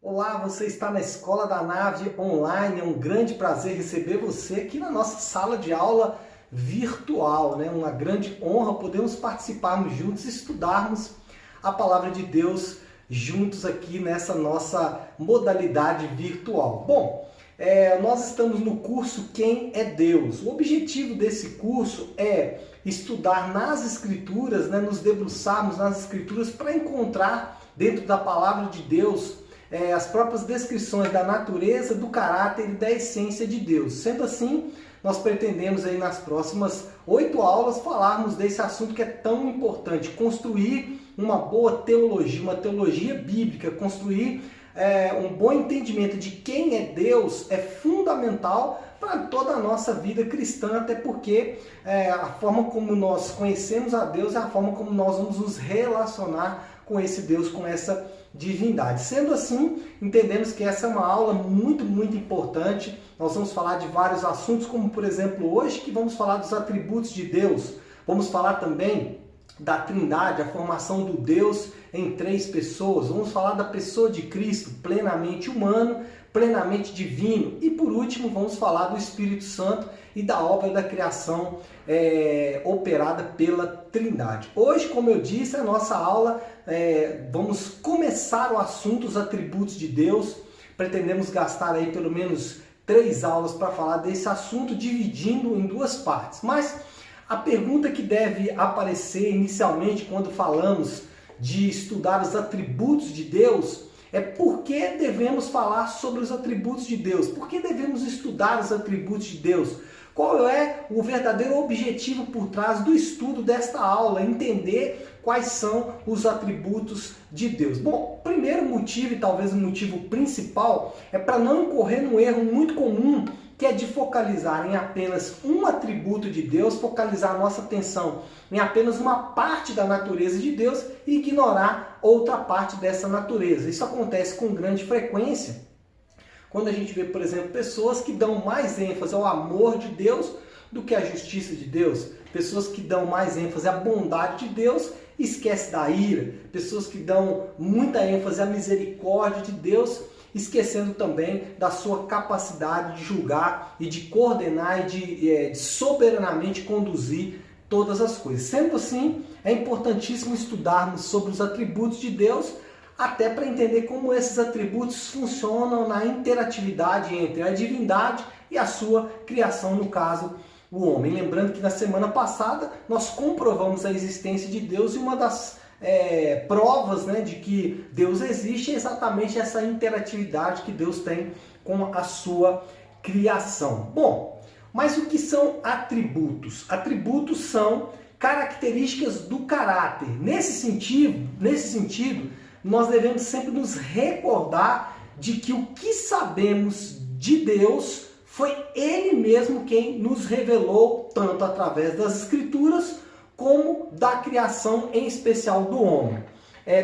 Olá, você está na Escola da Nave online. É um grande prazer receber você aqui na nossa sala de aula virtual, né? Uma grande honra podermos participarmos juntos e estudarmos a Palavra de Deus juntos aqui nessa nossa modalidade virtual. Bom, nós estamos no curso Quem é Deus? O objetivo desse curso é estudar nas Escrituras, né? Nos debruçarmos nas Escrituras para encontrar dentro da Palavra de Deus as próprias descrições da natureza, do caráter e da essência de Deus. Sendo assim, nós pretendemos aí nas próximas 8 aulas falarmos desse assunto que é tão importante, construir uma boa teologia, uma teologia bíblica, construir um bom entendimento de quem é Deus é fundamental para toda a nossa vida cristã, até porque a forma como nós conhecemos a Deus é a forma como nós vamos nos relacionar com esse Deus, com essa divindade. Sendo assim, entendemos que essa é uma aula muito importante. Nós vamos falar de vários assuntos, como por exemplo hoje, que vamos falar dos atributos de Deus. Vamos falar também da Trindade, a formação do Deus em 3 pessoas. Vamos falar da pessoa de Cristo, plenamente humano, plenamente divino. E por último, vamos falar do Espírito Santo e da obra da criação operada pela Trindade. Hoje, como eu disse, a nossa aula, vamos começar o assunto, os atributos de Deus. Pretendemos gastar aí pelo menos 3 aulas para falar desse assunto, dividindo em 2 partes. Mas a pergunta que deve aparecer inicialmente quando falamos de estudar os atributos de Deus é por que devemos falar sobre os atributos de Deus? Por que devemos estudar os atributos de Deus? Qual é o verdadeiro objetivo por trás do estudo desta aula? Entender quais são os atributos de Deus. Bom, o primeiro motivo, e talvez o motivo principal, é para não incorrer num erro muito comum, que é de focalizar em apenas um atributo de Deus, focalizar a nossa atenção em apenas uma parte da natureza de Deus e ignorar outra parte dessa natureza. Isso acontece com grande frequência quando a gente vê, por exemplo, pessoas que dão mais ênfase ao amor de Deus do que à justiça de Deus, pessoas que dão mais ênfase à bondade de Deus e esquecem da ira, pessoas que dão muita ênfase à misericórdia de Deus, esquecendo também da sua capacidade de julgar e de coordenar e de soberanamente conduzir todas as coisas. Sendo assim, é importantíssimo estudarmos sobre os atributos de Deus, até para entender como esses atributos funcionam na interatividade entre a divindade e a sua criação, no caso, o homem. Lembrando que na semana passada nós comprovamos a existência de Deus e uma das provas, né, de que Deus existe é exatamente essa interatividade que Deus tem com a sua criação. Bom, mas o que são atributos? Atributos são características do caráter. Nesse sentido, nós devemos sempre nos recordar de que o que sabemos de Deus foi Ele mesmo quem nos revelou, tanto através das Escrituras como da criação, em especial do homem.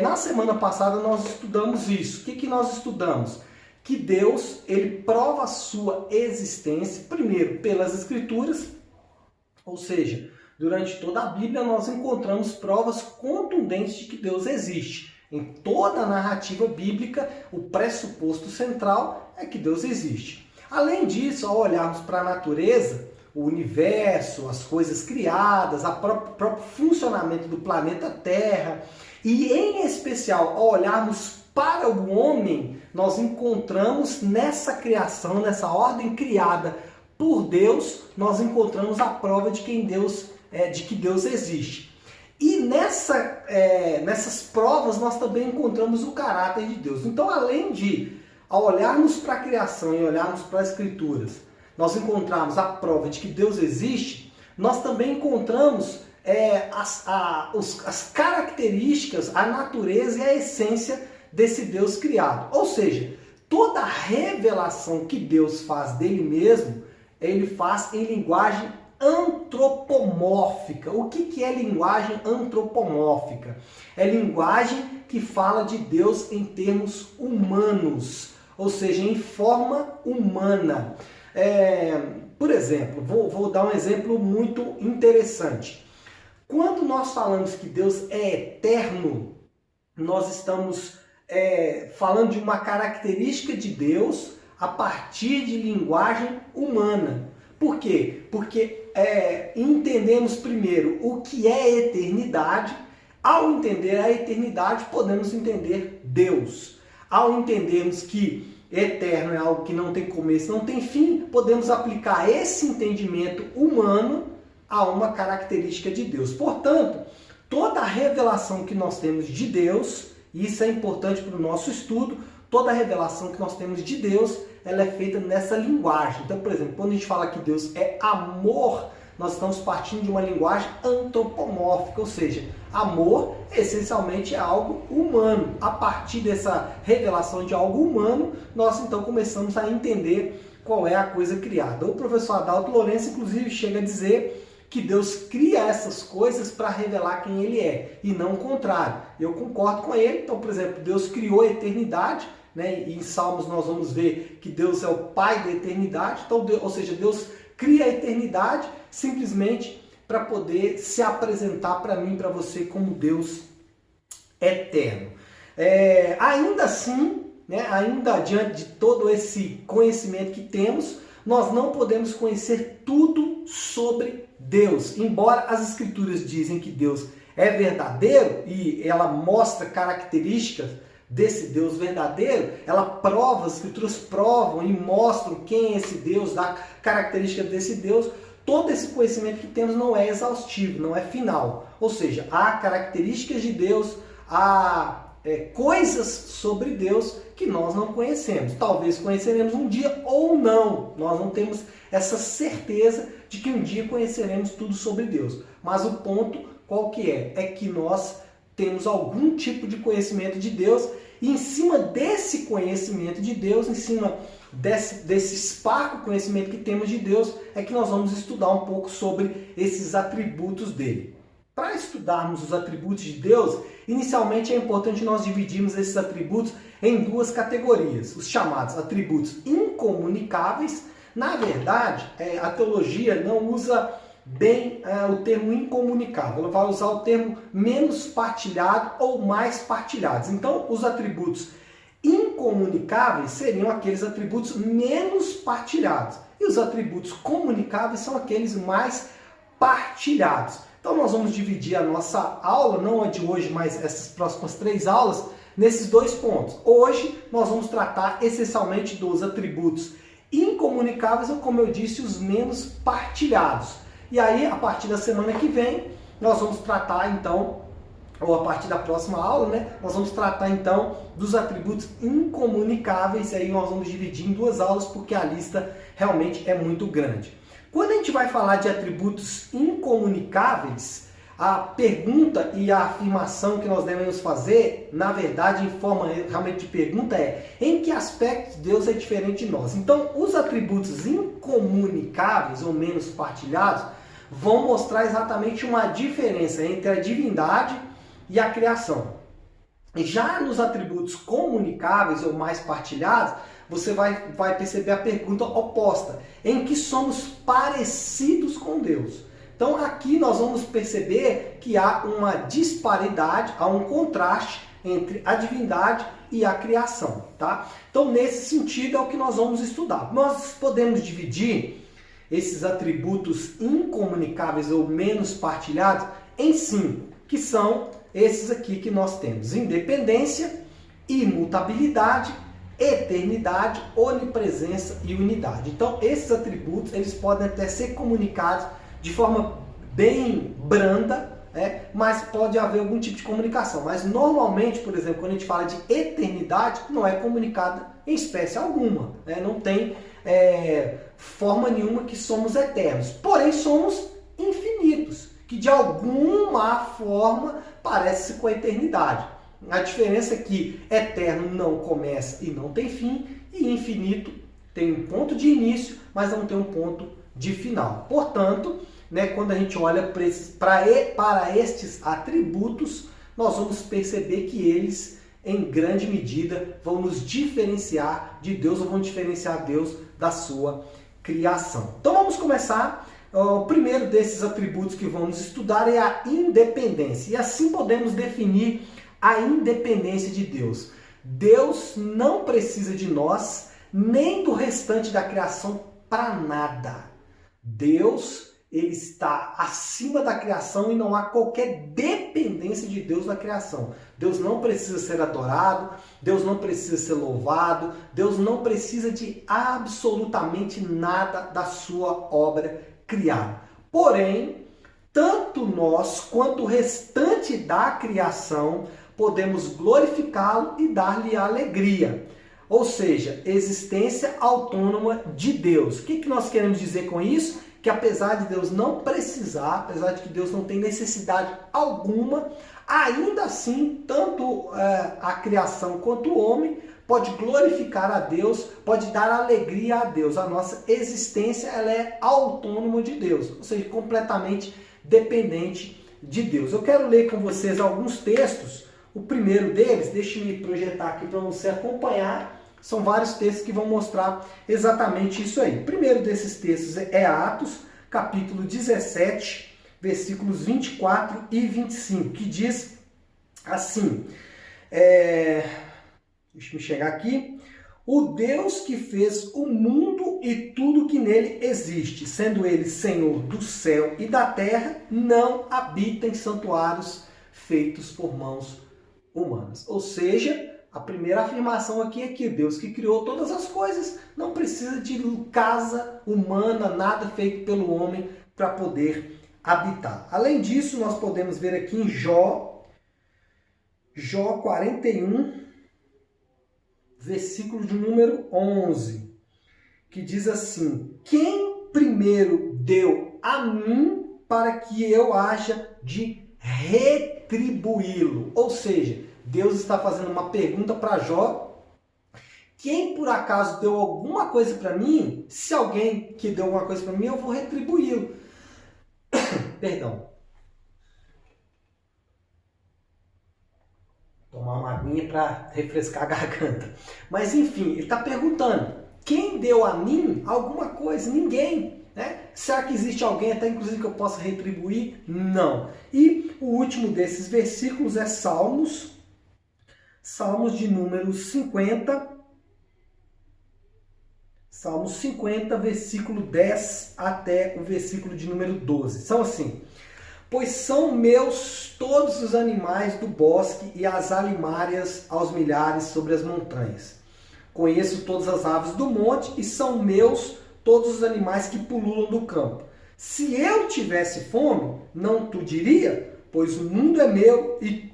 Na semana passada nós estudamos isso. O que nós estudamos? Que Deus, ele prova a sua existência, primeiro, pelas Escrituras, ou seja, durante toda a Bíblia nós encontramos provas contundentes de que Deus existe. Em toda a narrativa bíblica, o pressuposto central é que Deus existe. Além disso, ao olharmos para a natureza, o universo, as coisas criadas, o próprio funcionamento do planeta Terra, e em especial ao olharmos para o homem, nós encontramos nessa criação, nessa ordem criada por Deus, nós encontramos a prova de que Deus existe. E nessas provas nós também encontramos o caráter de Deus. Então, além de, ao olharmos para a criação e olharmos para as Escrituras, nós encontramos a prova de que Deus existe, nós também encontramos as características, a natureza e a essência desse Deus criado. Ou seja, toda a revelação que Deus faz dele mesmo, ele faz em linguagem antropomórfica. O que é linguagem antropomórfica? É linguagem que fala de Deus em termos humanos, ou seja, em forma humana. Por exemplo, vou dar um exemplo muito interessante. Quando nós falamos que Deus é eterno, nós estamos falando de uma característica de Deus a partir de linguagem humana. Por quê? Porque entendemos primeiro o que é eternidade. Ao entender a eternidade, podemos entender Deus. Ao entendermos que eterno é algo que não tem começo, não tem fim, podemos aplicar esse entendimento humano a uma característica de Deus. Portanto, toda a revelação que nós temos de Deus, e isso é importante para o nosso estudo, toda a revelação que nós temos de Deus, ela é feita nessa linguagem. Então, por exemplo, quando a gente fala que Deus é amor, nós estamos partindo de uma linguagem antropomórfica, ou seja, amor essencialmente é algo humano. A partir dessa revelação de algo humano, nós então começamos a entender qual é a coisa criada. O professor Adalto Lourenço, inclusive, chega a dizer que Deus cria essas coisas para revelar quem Ele é, e não o contrário. Eu concordo com ele. Então, por exemplo, Deus criou a eternidade, né? E em Salmos nós vamos ver que Deus é o Pai da eternidade. Então, ou seja, Deus cria a eternidade simplesmente para poder se apresentar para mim, para você, como Deus eterno. Ainda assim, né, ainda diante de todo esse conhecimento que temos, nós não podemos conhecer tudo sobre Deus. Embora as Escrituras dizem que Deus é verdadeiro e ela mostra características desse Deus verdadeiro, as Escrituras provam e mostram quem é esse Deus, dá características desse Deus. Todo esse conhecimento que temos não é exaustivo, não é final. Ou seja, há características de Deus, há coisas sobre Deus que nós não conhecemos. Talvez conheceremos um dia ou não. Nós não temos essa certeza de que um dia conheceremos tudo sobre Deus. Mas o ponto qual que é? É que nós temos algum tipo de conhecimento de Deus, e em cima desse conhecimento de Deus, em cima desse esparso conhecimento que temos de Deus, é que nós vamos estudar um pouco sobre esses atributos dele. Para estudarmos os atributos de Deus, inicialmente é importante nós dividirmos esses atributos em duas categorias, os chamados atributos incomunicáveis. Na verdade, a teologia não usa bem o termo incomunicável, ela vai usar o termo menos partilhado ou mais partilhados. Então, os atributos incomunicáveis seriam aqueles atributos menos partilhados, e os atributos comunicáveis são aqueles mais partilhados. Então nós vamos dividir a nossa aula, não a de hoje, mas essas próximas 3 aulas, nesses 2 pontos. Hoje nós vamos tratar essencialmente dos atributos incomunicáveis, ou como eu disse, os menos partilhados. E aí, a partir da semana que vem, nós vamos tratar então, ou a partir da próxima aula, né, nós vamos tratar então dos atributos incomunicáveis. E aí nós vamos dividir em 2 aulas, porque a lista realmente é muito grande. Quando a gente vai falar de atributos incomunicáveis, a pergunta e a afirmação que nós devemos fazer, na verdade, em forma realmente de pergunta, é: em que aspectos Deus é diferente de nós? Então, os atributos incomunicáveis ou menos partilhados vão mostrar exatamente uma diferença entre a divindade e a criação. Já nos atributos comunicáveis ou mais partilhados, você vai perceber a pergunta oposta: em que somos parecidos com Deus? Então aqui nós vamos perceber que há uma disparidade, há um contraste entre a divindade e a criação, tá? Então nesse sentido é o que nós vamos estudar. Nós podemos dividir esses atributos incomunicáveis ou menos partilhados em 5, que são esses aqui que nós temos: independência, imutabilidade, eternidade, onipresença e unidade. Então esses atributos eles podem até ser comunicados de forma bem branda, mas pode haver algum tipo de comunicação. Mas normalmente, por exemplo, quando a gente fala de eternidade, não é comunicada em espécie alguma, não tem forma nenhuma que somos eternos, porém somos infinitos, que de alguma forma parece com a eternidade. A diferença é que eterno não começa e não tem fim, e infinito tem um ponto de início, mas não tem um ponto de final. Portanto, quando a gente olha para estes atributos, nós vamos perceber que eles, em grande medida, vão nos diferenciar de Deus, ou vão diferenciar Deus da sua criação. Então vamos começar. O primeiro desses atributos que vamos estudar é a independência. E assim podemos definir a independência de Deus. Deus não precisa de nós, nem do restante da criação para nada. Deus, ele está acima da criação e não há qualquer dependência de Deus na criação. Deus não precisa ser adorado, Deus não precisa ser louvado, Deus não precisa de absolutamente nada da sua obra criada. Porém, tanto nós quanto o restante da criação podemos glorificá-lo e dar-lhe alegria. Ou seja, existência autônoma de Deus. O que nós queremos dizer com isso? Que apesar de Deus não precisar, apesar de que Deus não tem necessidade alguma, ainda assim, tanto a criação quanto o homem pode glorificar a Deus, pode dar alegria a Deus. A nossa existência ela é autônoma de Deus, ou seja, completamente dependente de Deus. Eu quero ler com vocês alguns textos. O primeiro deles, deixe-me projetar aqui para você acompanhar. São vários textos que vão mostrar exatamente isso aí. O primeiro desses textos é Atos, capítulo 17, versículos 24 e 25, que diz assim, deixa eu chegar aqui, o Deus que fez o mundo e tudo que nele existe, sendo ele Senhor do céu e da terra, não habita em santuários feitos por mãos humanas. Ou seja, a primeira afirmação aqui é que Deus que criou todas as coisas não precisa de casa humana, nada feito pelo homem para poder habitar. Além disso, nós podemos ver aqui em Jó 41, versículo de número 11, que diz assim, quem primeiro deu a mim para que eu haja de retribuí-lo? Ou seja, Deus está fazendo uma pergunta para Jó. Quem por acaso deu alguma coisa para mim, se alguém que deu alguma coisa para mim, eu vou retribuí-lo. Perdão. Tomar uma aguinha para refrescar a garganta. Mas enfim, ele está perguntando, quem deu a mim alguma coisa? Ninguém. Né? Será que existe alguém até inclusive que eu possa retribuir? Não. E o último desses versículos é Salmos de número 50. Salmos 50, versículo 10 até o versículo de número 12. São assim, pois são meus todos os animais do bosque e as alimárias aos milhares sobre as montanhas. Conheço todas as aves do monte e são meus todos os animais que pululam do campo. Se eu tivesse fome, não tu diria, pois o mundo é meu e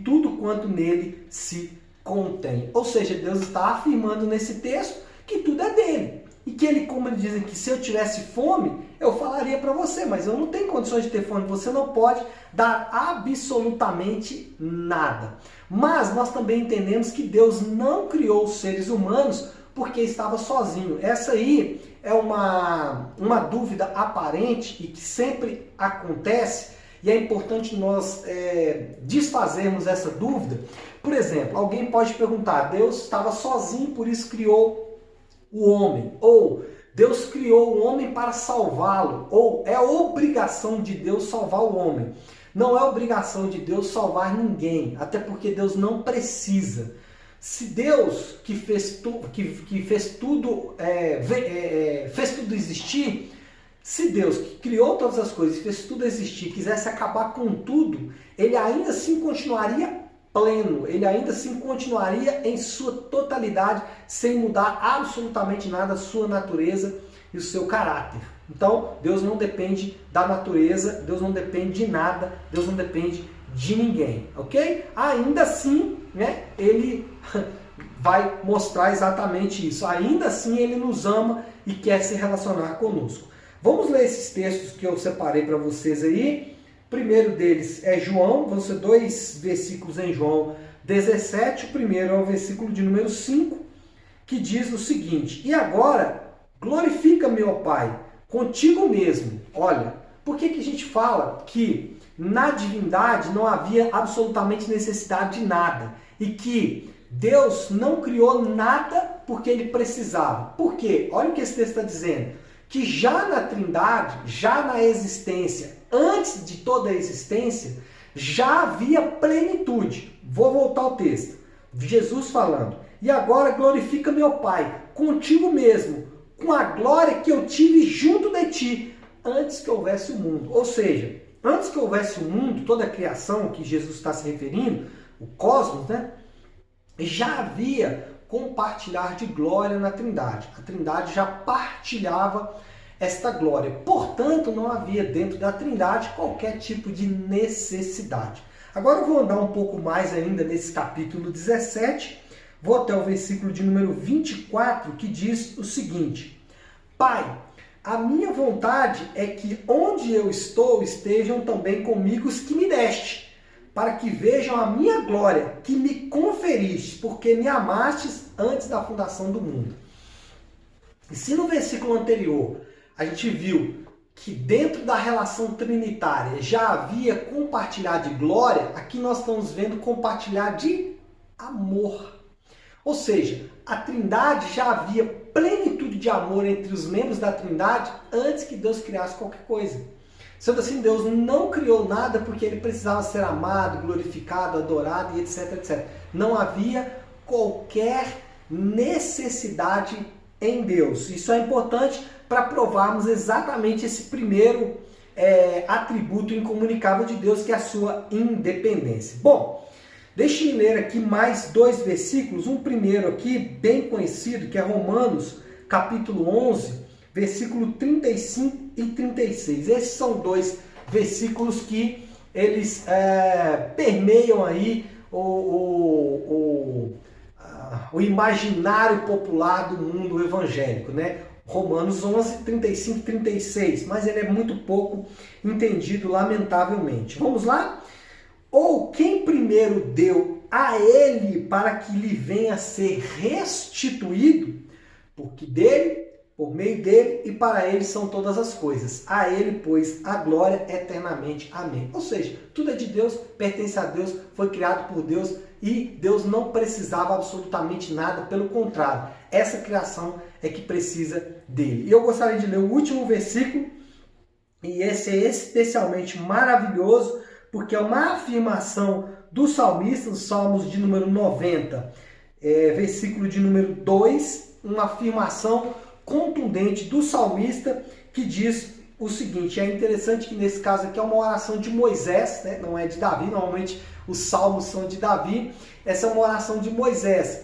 tudo quanto nele se contém. Ou seja, Deus está afirmando nesse texto que tudo é dele. E que ele, como ele diz aqui, se eu tivesse fome, eu falaria para você, mas eu não tenho condições de ter fome, você não pode dar absolutamente nada. Mas nós também entendemos que Deus não criou os seres humanos porque estava sozinho. Essa aí é uma dúvida aparente e que sempre acontece, e é importante nós desfazermos essa dúvida. Por exemplo, alguém pode perguntar, Deus estava sozinho, por isso criou o homem. Ou Deus criou o homem para salvá-lo. Ou é obrigação de Deus salvar o homem. Não é obrigação de Deus salvar ninguém, até porque Deus não precisa. Se Deus que fez tudo existir, se Deus que criou todas as coisas e fez tudo existir, quisesse acabar com tudo, ele ainda assim continuaria pleno, ele ainda assim continuaria em sua totalidade, sem mudar absolutamente nada a sua natureza e o seu caráter. Então, Deus não depende da natureza, Deus não depende de nada, Deus não depende de ninguém, ok? Ainda assim, né, ele vai mostrar exatamente isso. Ainda assim, ele nos ama e quer se relacionar conosco. Vamos ler esses textos que eu separei para vocês aí. O primeiro deles é João, vão ser 2 versículos em João 17. O primeiro é o versículo de número 5, que diz o seguinte, e agora, glorifica-me, ó Pai, contigo mesmo. Olha, por que a gente fala que na divindade não havia absolutamente necessidade de nada? E que Deus não criou nada porque ele precisava. Por quê? Olha o que esse texto está dizendo. Que já na Trindade, já na existência, antes de toda a existência, já havia plenitude. vou voltar ao texto. Jesus falando: e agora glorifica meu Pai, contigo mesmo, com a glória que eu tive junto de ti, antes que houvesse o mundo. Ou seja, antes que houvesse o mundo, toda a criação que Jesus está se referindo, o cosmos, né? Já havia compartilhar de glória na Trindade. A Trindade já partilhava esta glória. Portanto, não havia dentro da Trindade qualquer tipo de necessidade. Agora eu vou andar um pouco mais ainda nesse capítulo 17, vou até o versículo de número 24, que diz o seguinte: Pai, a minha vontade é que onde eu estou estejam também comigo os que me deste, para que vejam a minha glória, que me conferiste, porque me amastes antes da fundação do mundo. E se no versículo anterior a gente viu que dentro da relação trinitária já havia compartilhar de glória, aqui nós estamos vendo compartilhar de amor. Ou seja, a Trindade já havia plenitude de amor entre os membros da Trindade antes que Deus criasse qualquer coisa. Sendo assim, Deus não criou nada porque ele precisava ser amado, glorificado, adorado e etc, etc. Não havia qualquer necessidade em Deus. Isso é importante para provarmos exatamente esse primeiro atributo incomunicável de Deus, que é a sua independência. Bom, deixe eu ler aqui mais dois versículos. Um primeiro aqui, bem conhecido, que é Romanos, capítulo 11, versículo 35 e 36. Esses são dois versículos que eles permeiam aí o imaginário popular do mundo evangélico, né? Romanos 11, 35 e 36, mas ele é muito pouco entendido, lamentavelmente. Vamos lá? Ou quem primeiro deu a ele para que lhe venha a ser restituído, porque dele, por meio dele e para ele são todas as coisas. A ele, pois, a glória eternamente. Amém. Ou seja, tudo é de Deus, pertence a Deus, foi criado por Deus e Deus não precisava absolutamente nada, pelo contrário, essa criação é que precisa dele. E eu gostaria de ler o último versículo, e esse é especialmente maravilhoso, porque é uma afirmação do salmista, nos Salmos de número 90, versículo de número 2, uma afirmação contundente do salmista que diz o seguinte. É interessante que nesse caso aqui é uma oração de Moisés, né? Não é de Davi, normalmente os salmos são de Davi, essa é uma oração de Moisés.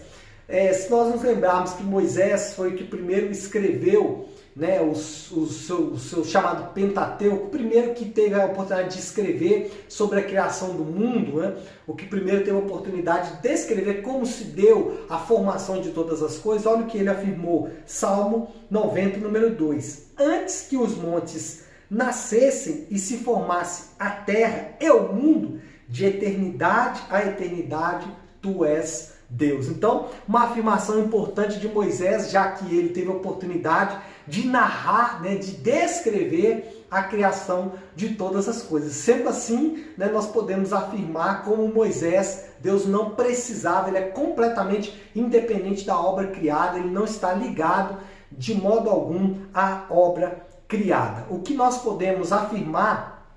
Se nós nos lembrarmos que Moisés foi o que primeiro escreveu, né, o seu chamado Pentateuco, o primeiro que teve a oportunidade de escrever sobre a criação do mundo, né, o que primeiro teve a oportunidade de descrever como se deu a formação de todas as coisas, olha o que ele afirmou, Salmo 90, número 2. Antes que os montes nascessem e se formasse a terra e o mundo, de eternidade a eternidade, tu és Deus. Então, uma afirmação importante de Moisés, já que ele teve a oportunidade de narrar, né, de descrever a criação de todas as coisas. Sendo assim, né, nós podemos afirmar como Moisés, Deus não precisava, ele é completamente independente da obra criada, ele não está ligado de modo algum à obra criada. O que nós podemos afirmar,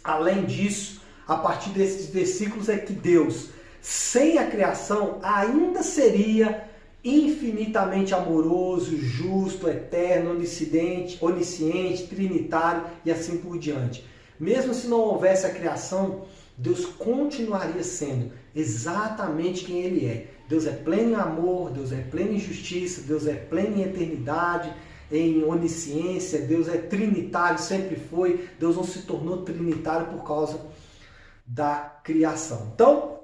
além disso, a partir desses versículos, é que Deus, sem a criação, ainda seria infinitamente amoroso, justo, eterno, onisciente, trinitário e assim por diante. Mesmo se não houvesse a criação, Deus continuaria sendo exatamente quem Ele é. Deus é pleno em amor, Deus é pleno em justiça, Deus é pleno em eternidade, em onisciência, Deus é trinitário, sempre foi. Deus não se tornou trinitário por causa da criação. Então,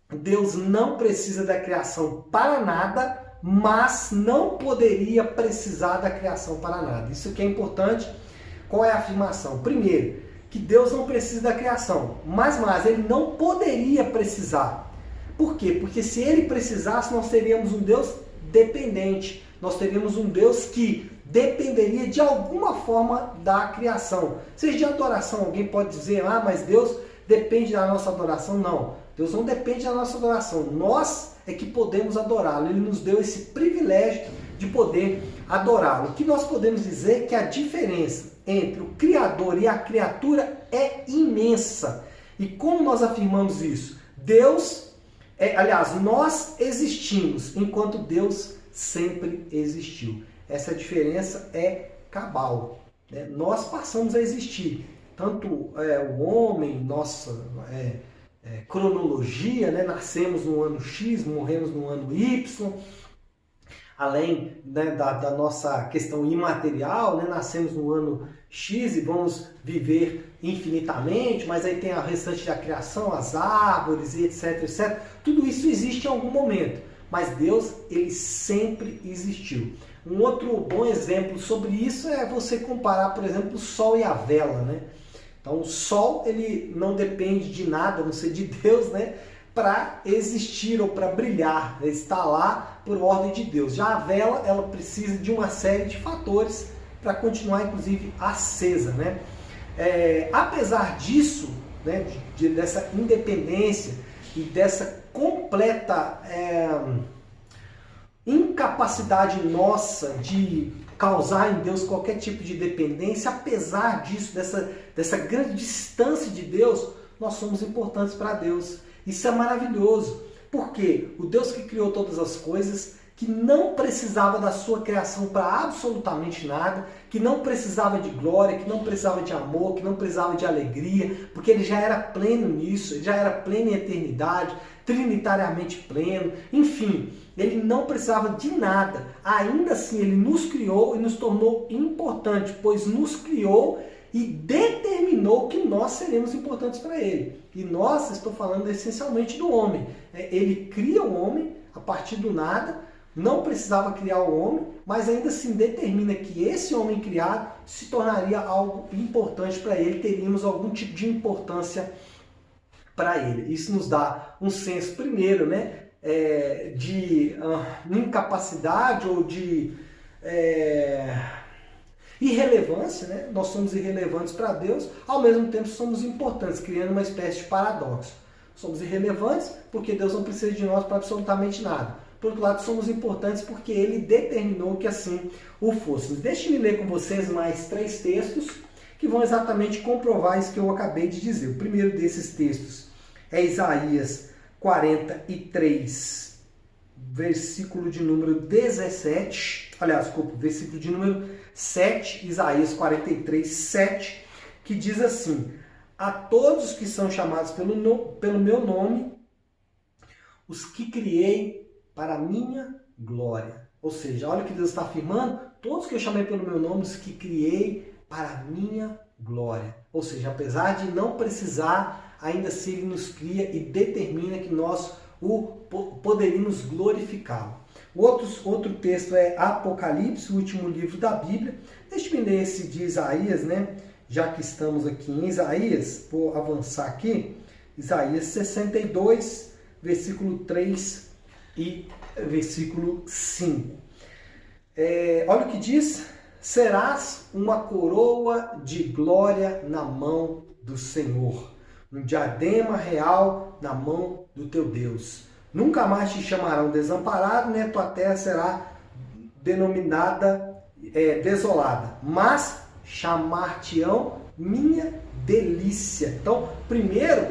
Deus não precisa da criação para nada, mas não poderia precisar da criação para nada. Isso que é importante. Qual é a afirmação? Primeiro, que Deus não precisa da criação, mas Ele não poderia precisar. Por quê? Porque se Ele precisasse, nós teríamos um Deus dependente. Nós teríamos um Deus que dependeria de alguma forma da criação. Seja de adoração, alguém pode dizer, mas Deus depende da nossa adoração. Não, Deus não depende da nossa adoração. Nós é que podemos adorá-lo. Ele nos deu esse privilégio de poder adorá-lo. O que nós podemos dizer é que a diferença entre o Criador e a criatura é imensa. E como nós afirmamos isso? Deus Aliás, nós existimos enquanto Deus sempre existiu. Essa diferença é cabal. Né? Nós passamos a existir. Tanto o homem, nossa cronologia, né? Nascemos no ano X, morremos no ano Y, além, né, da nossa questão imaterial, né? Nascemos no ano X e vamos viver infinitamente, mas aí tem a restante da criação, as árvores e etc, etc. Tudo isso existe em algum momento, mas Deus, ele sempre existiu. Um outro bom exemplo sobre isso é você comparar, por exemplo, o Sol e a vela, né? Então o Sol, ele não depende de nada, a não ser de Deus, né? Para existir ou para brilhar, ele está lá por ordem de Deus. Já a vela, ela precisa de uma série de fatores para continuar, inclusive, acesa, né? Apesar disso, né, dessa independência e dessa completa incapacidade nossa de causar em Deus qualquer tipo de dependência, apesar disso, dessa grande distância de Deus, nós somos importantes para Deus. Isso é maravilhoso, porque o Deus que criou todas as coisas, que não precisava da sua criação para absolutamente nada, que não precisava de glória, que não precisava de amor, que não precisava de alegria, porque ele já era pleno nisso, ele já era pleno em eternidade, trinitariamente pleno, enfim, ele não precisava de nada. Ainda assim, ele nos criou e nos tornou importante, pois nos criou e determinou que nós seremos importantes para ele. E nós, estou falando essencialmente do homem. Ele cria o homem a partir do nada, não precisava criar o homem, mas ainda assim determina que esse homem criado se tornaria algo importante para ele, teríamos algum tipo de importância para ele. Isso nos dá um senso, primeiro, né, de incapacidade ou de irrelevância, né? Nós somos irrelevantes para Deus, ao mesmo tempo somos importantes, criando uma espécie de paradoxo. Somos irrelevantes porque Deus não precisa de nós para absolutamente nada. Por outro lado, somos importantes porque Ele determinou que assim o fôssemos. Deixe-me ler com vocês mais 3 textos que vão exatamente comprovar isso que eu acabei de dizer. O primeiro desses textos é Isaías 43, versículo de número 17. Aliás, desculpa, versículo de número 7, Isaías 43, 7, que diz assim: a todos que são chamados pelo meu nome, os que criei para a minha glória. Ou seja, olha o que Deus está afirmando: todos que eu chamei pelo meu nome, os que criei para a minha glória. Ou seja, apesar de não precisar, ainda assim Ele nos cria e determina que nós poderíamos glorificá-lo. Outro texto é Apocalipse, o último livro da Bíblia. Deixa-me ler esse de Isaías, né? Já que estamos aqui em Isaías, vou avançar aqui. Isaías 62, versículo 3 e versículo 5. Olha o que diz: serás uma coroa de glória na mão do Senhor, um diadema real na mão do teu Deus. Nunca mais te chamarão desamparado, nem a tua terra será denominada desolada, mas chamar-te-ão minha delícia. Então, primeiro,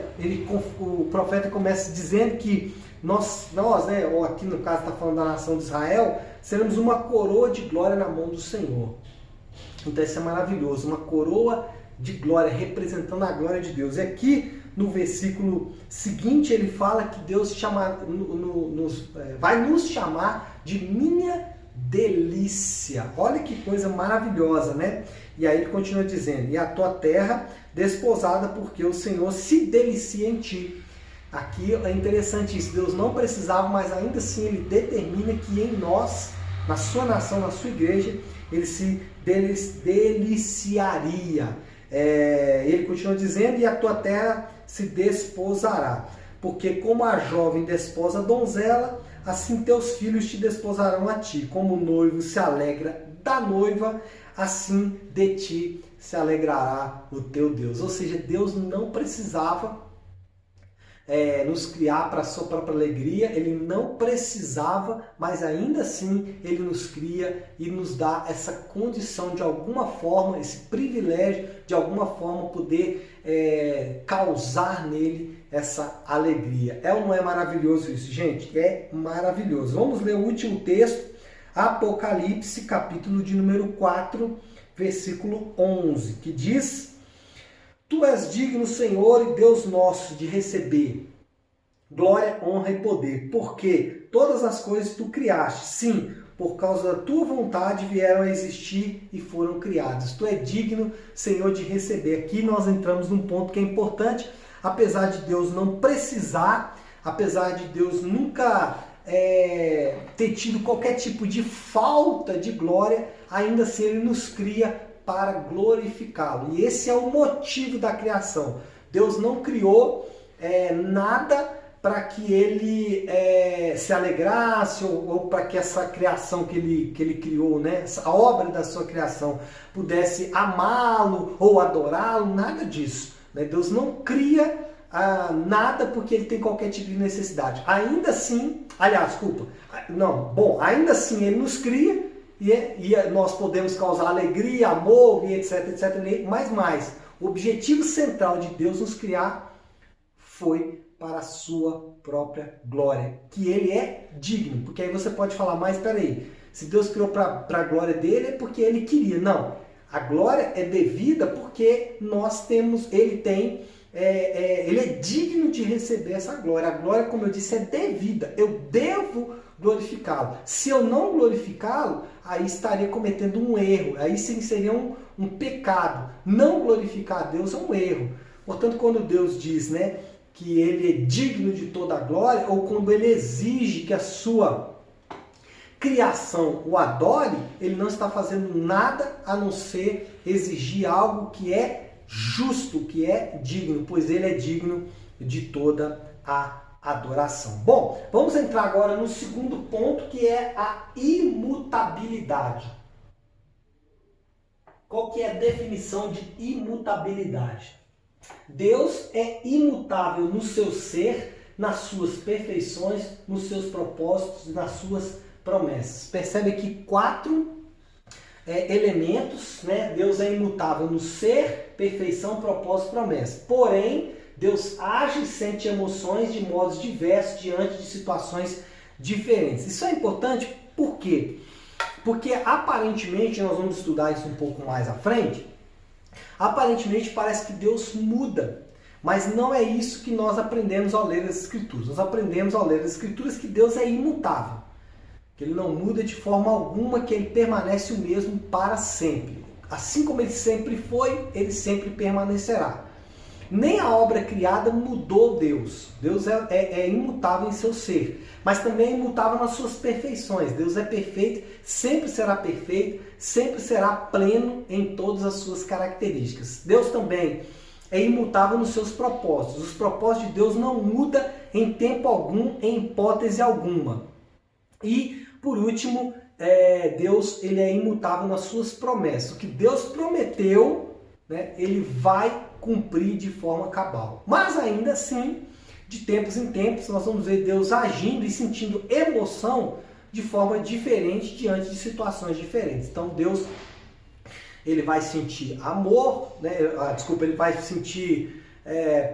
o profeta começa dizendo que nós, né, ou aqui no caso está falando da nação de Israel, seremos uma coroa de glória na mão do Senhor. Então isso é maravilhoso, uma coroa de glória, representando a glória de Deus. E aqui no versículo seguinte ele fala que Deus vai nos chamar de minha delícia. Olha que coisa maravilhosa, né? E aí ele continua dizendo: e a tua terra desposada, porque o Senhor se delicia em ti. Aqui é interessante isso, Deus não precisava, mas ainda assim Ele determina que em nós, na sua nação, na sua igreja, Ele se deliciaria. Ele continua dizendo: e a tua terra se desposará, porque como a jovem desposa a donzela, assim teus filhos te desposarão a ti. Como o noivo se alegra da noiva, assim de ti se alegrará o teu Deus. Ou seja, Deus não precisava nos criar para a sua própria alegria, ele não precisava, mas ainda assim ele nos cria e nos dá essa condição de alguma forma, esse privilégio de alguma forma poder causar nele essa alegria. É ou não é maravilhoso isso, gente? É maravilhoso. Vamos ler o último texto, Apocalipse, capítulo de número 4, versículo 11, que diz: Tu és digno, Senhor e Deus nosso, de receber glória, honra e poder, porque todas as coisas tu criaste, sim, por causa da tua vontade vieram a existir e foram criadas. Tu é digno, Senhor, de receber. Aqui nós entramos num ponto que é importante, apesar de Deus não precisar, apesar de Deus nunca ter tido qualquer tipo de falta de glória, ainda assim ele nos cria para glorificá-lo. E esse é o motivo da criação. Deus não criou nada para que ele se alegrasse ou para que essa criação que ele criou, né, a obra da sua criação, pudesse amá-lo ou adorá-lo, nada disso. Né? Deus não cria nada porque ele tem qualquer tipo de necessidade. Ainda assim, ainda assim ele nos cria e nós podemos causar alegria, amor e etc, etc. Mas mais, o objetivo central de Deus nos criar foi para a sua própria glória, que ele é digno. Porque aí você pode falar, mas espera aí, se Deus criou para a glória dele é porque ele queria. Não, a glória é devida porque ele é digno de receber essa glória. A glória, como eu disse, é devida. Eu devo glorificá-lo. Se eu não glorificá-lo, aí estaria cometendo um erro. Aí sim seria um pecado. Não glorificar a Deus é um erro. Portanto, quando Deus diz, né, que ele é digno de toda a glória, ou quando ele exige que a sua criação o adore, ele não está fazendo nada a não ser exigir algo que é justo, que é digno, pois ele é digno de toda a adoração. Bom, vamos entrar agora no segundo ponto, que é a imutabilidade. Qual que é a definição de imutabilidade? Deus é imutável no seu ser, nas suas perfeições, nos seus propósitos, nas suas promessas. Percebe aqui 4 elementos, né? Deus é imutável no ser, perfeição, propósito e promessa. Porém, Deus age e sente emoções de modos diversos diante de situações diferentes. Isso é importante por quê? Porque aparentemente, nós vamos estudar isso um pouco mais à frente, aparentemente parece que Deus muda, mas não é isso que nós aprendemos ao ler as Escrituras. Nós aprendemos ao ler as Escrituras que Deus é imutável, que ele não muda de forma alguma, que ele permanece o mesmo para sempre. Assim como ele sempre foi, ele sempre permanecerá. Nem a obra criada mudou Deus. Deus é imutável em seu ser, mas também é imutável nas suas perfeições. Deus é perfeito, sempre será pleno em todas as suas características. Deus também é imutável nos seus propósitos. Os propósitos de Deus não mudam em tempo algum, em hipótese alguma. E, por último, Deus ele é imutável nas suas promessas. O que Deus prometeu, né, ele vai cumprir de forma cabal. Mas ainda assim, de tempos em tempos, nós vamos ver Deus agindo e sentindo emoção de forma diferente diante de situações diferentes. Então Deus ele vai sentir amor, né? Ele vai sentir,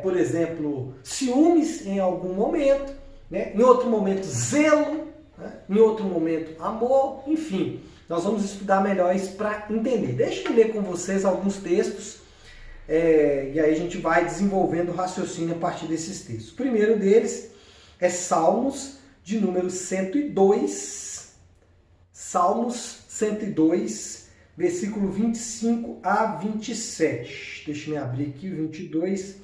por exemplo, ciúmes em algum momento, né? Em outro momento zelo, né? Em outro momento amor, enfim. Nós vamos estudar melhor isso para entender. Deixa eu ler com vocês alguns textos e aí a gente vai desenvolvendo o raciocínio a partir desses textos. O primeiro deles é Salmos de número 102, Salmos 102, versículo 25 a 27. Deixa eu abrir aqui o 22.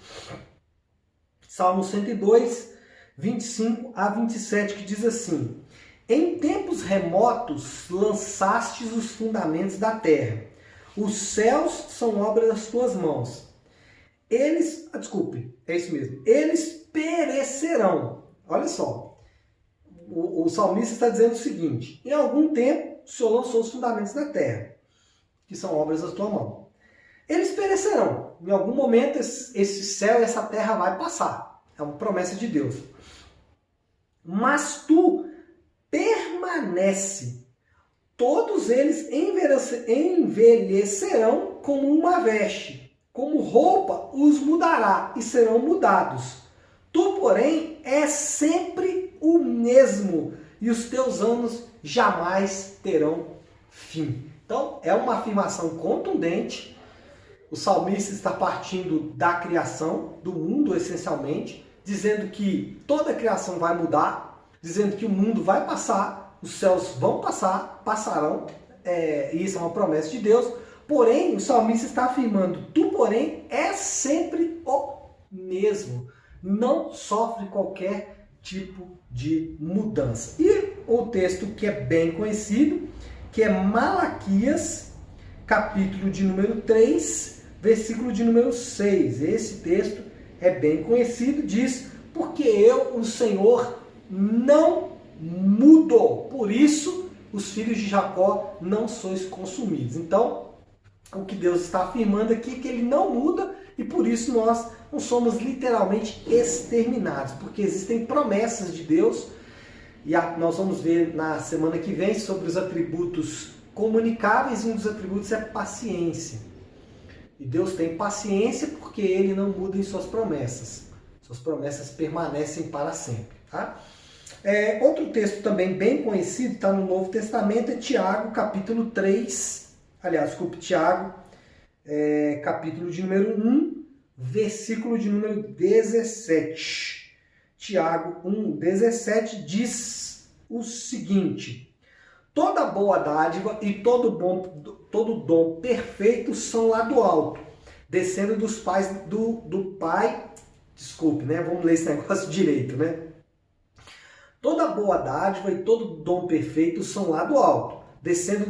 Salmo 102, 25 a 27, que diz assim: Em tempos remotos lançastes os fundamentos da terra. Os céus são obra das tuas mãos. Eles perecerão. Olha só. O salmista está dizendo o seguinte: em algum tempo o Senhor lançou os fundamentos da terra, que são obras da tua mão. Eles perecerão. Em algum momento esse céu e essa terra vai passar. É uma promessa de Deus. Mas tu permanece. Todos eles envelhecerão como uma veste. Como roupa os mudará e serão mudados. Tu, porém, és sempre o mesmo e os teus anos jamais terão fim. Então, é uma afirmação contundente. O salmista está partindo da criação, do mundo essencialmente, dizendo que toda a criação vai mudar, dizendo que o mundo vai passar, os céus vão passar, passarão, isso é uma promessa de Deus. Porém, o salmista está afirmando, tu, porém, és sempre o mesmo. Não sofre qualquer tipo de mudança. E o texto que é bem conhecido, que é Malaquias, capítulo de número 3, versículo de número 6. Esse texto é bem conhecido, diz, porque eu, o Senhor, não mudo. Por isso, os filhos de Jacó não sois consumidos. Então, o que Deus está afirmando aqui é que ele não muda e por isso nós não somos literalmente exterminados, porque existem promessas de Deus e nós vamos ver na semana que vem sobre os atributos comunicáveis e um dos atributos é paciência. E Deus tem paciência porque ele não muda em suas promessas. Suas promessas permanecem para sempre. Tá? Outro texto também bem conhecido, está no Novo Testamento, é Tiago, capítulo 3. Aliás, desculpe, Tiago, capítulo de número 1, versículo de número 17. Tiago 1, 17 diz o seguinte: toda boa dádiva e todo dom perfeito são lá do alto, descendo dos pais do Pai. Desculpe, né? Vamos ler esse negócio direito, né? Toda boa dádiva e todo dom perfeito são lá do alto, descendo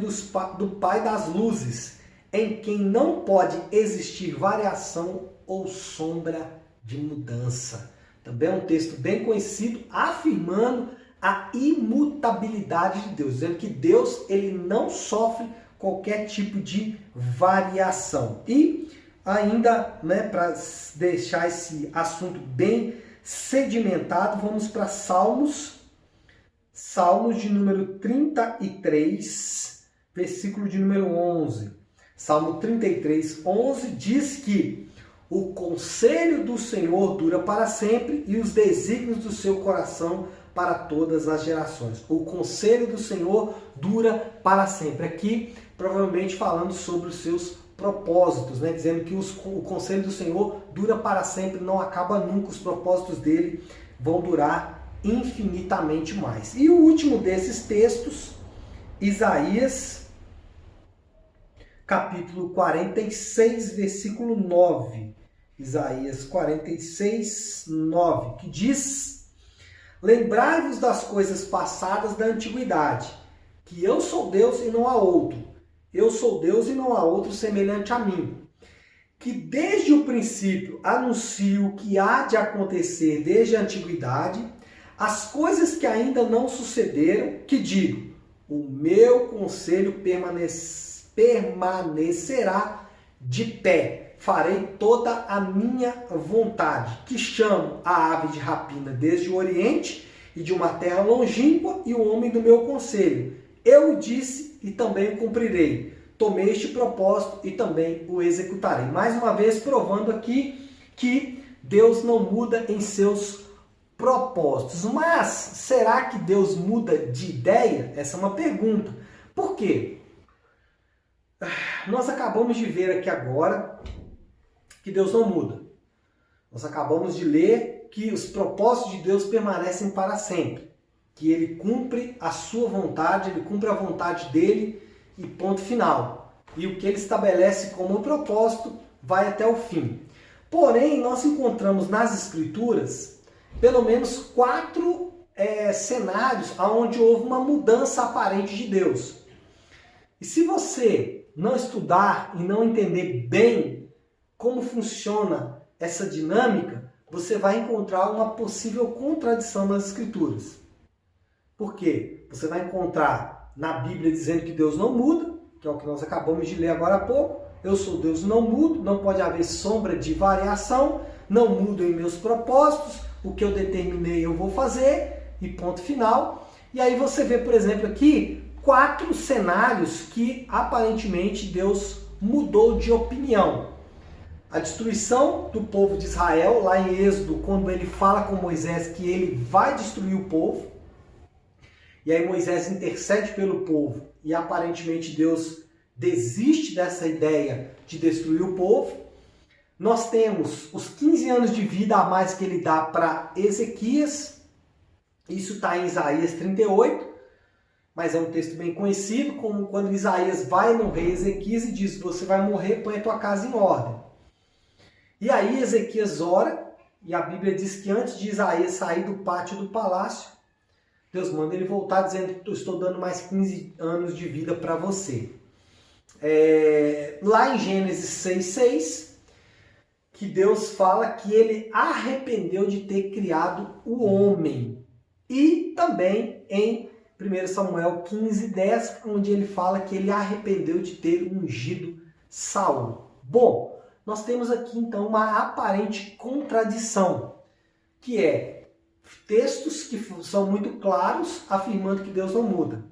do Pai das luzes, em quem não pode existir variação ou sombra de mudança. Também é um texto bem conhecido, afirmando a imutabilidade de Deus, dizendo que Deus ele não sofre qualquer tipo de variação. E ainda, né, para deixar esse assunto bem sedimentado, vamos para Salmos de número 33, versículo de número 11. Salmo 33, 11 diz que o conselho do Senhor dura para sempre e os desígnios do seu coração para todas as gerações. O conselho do Senhor dura para sempre. Aqui, provavelmente falando sobre os seus propósitos, né? Dizendo que o conselho do Senhor dura para sempre, não acaba nunca, os propósitos dele vão durar infinitamente mais. E o último desses textos, Isaías, capítulo 46, versículo 9. Isaías 46, 9, que diz: lembrai-vos das coisas passadas da antiguidade, que eu sou Deus e não há outro. Eu sou Deus e não há outro semelhante a mim. Que desde o princípio anuncio o que há de acontecer desde a antiguidade, as coisas que ainda não sucederam, que digo, o meu conselho permanecerá de pé. Farei toda a minha vontade, que chamo a ave de rapina desde o Oriente e de uma terra longínqua e o homem do meu conselho. Eu o disse e também o cumprirei. Tomei este propósito e também o executarei. Mais uma vez provando aqui que Deus não muda em seus propósitos. Mas será que Deus muda de ideia? Essa é uma pergunta. Por quê? Nós acabamos de ver aqui agora que Deus não muda. Nós acabamos de ler que os propósitos de Deus permanecem para sempre. Que ele cumpre a sua vontade, ele cumpre a vontade dele e ponto final. E o que ele estabelece como um propósito vai até o fim. Porém, nós encontramos nas Escrituras pelo menos 4 cenários onde houve uma mudança aparente de Deus. E se você não estudar e não entender bem como funciona essa dinâmica, você vai encontrar uma possível contradição nas Escrituras. Por quê? Você vai encontrar na Bíblia dizendo que Deus não muda, que é o que nós acabamos de ler agora há pouco. Eu sou Deus, não mudo, não pode haver sombra de variação, não mudo em meus propósitos. o que eu determinei eu vou fazer, e ponto final. E aí você vê, por exemplo, aqui, 4 cenários que aparentemente Deus mudou de opinião. A destruição do povo de Israel, lá em Êxodo, quando ele fala com Moisés que ele vai destruir o povo, e aí Moisés intercede pelo povo, e aparentemente Deus desiste dessa ideia de destruir o povo. Nós temos os 15 anos de vida a mais que ele dá para Ezequias, isso está em Isaías 38, mas é um texto bem conhecido, como quando Isaías vai no rei Ezequias e diz: você vai morrer, põe a tua casa em ordem. E aí Ezequias ora, e a Bíblia diz que antes de Isaías sair do pátio do palácio, Deus manda ele voltar dizendo que eu estou dando mais 15 anos de vida para você. Lá em Gênesis 6,6, que Deus fala que ele arrependeu de ter criado o homem. E também em 1 Samuel 15,10, onde ele fala que ele arrependeu de ter ungido Saul. Bom, nós temos aqui então uma aparente contradição, que é textos que são muito claros afirmando que Deus não muda.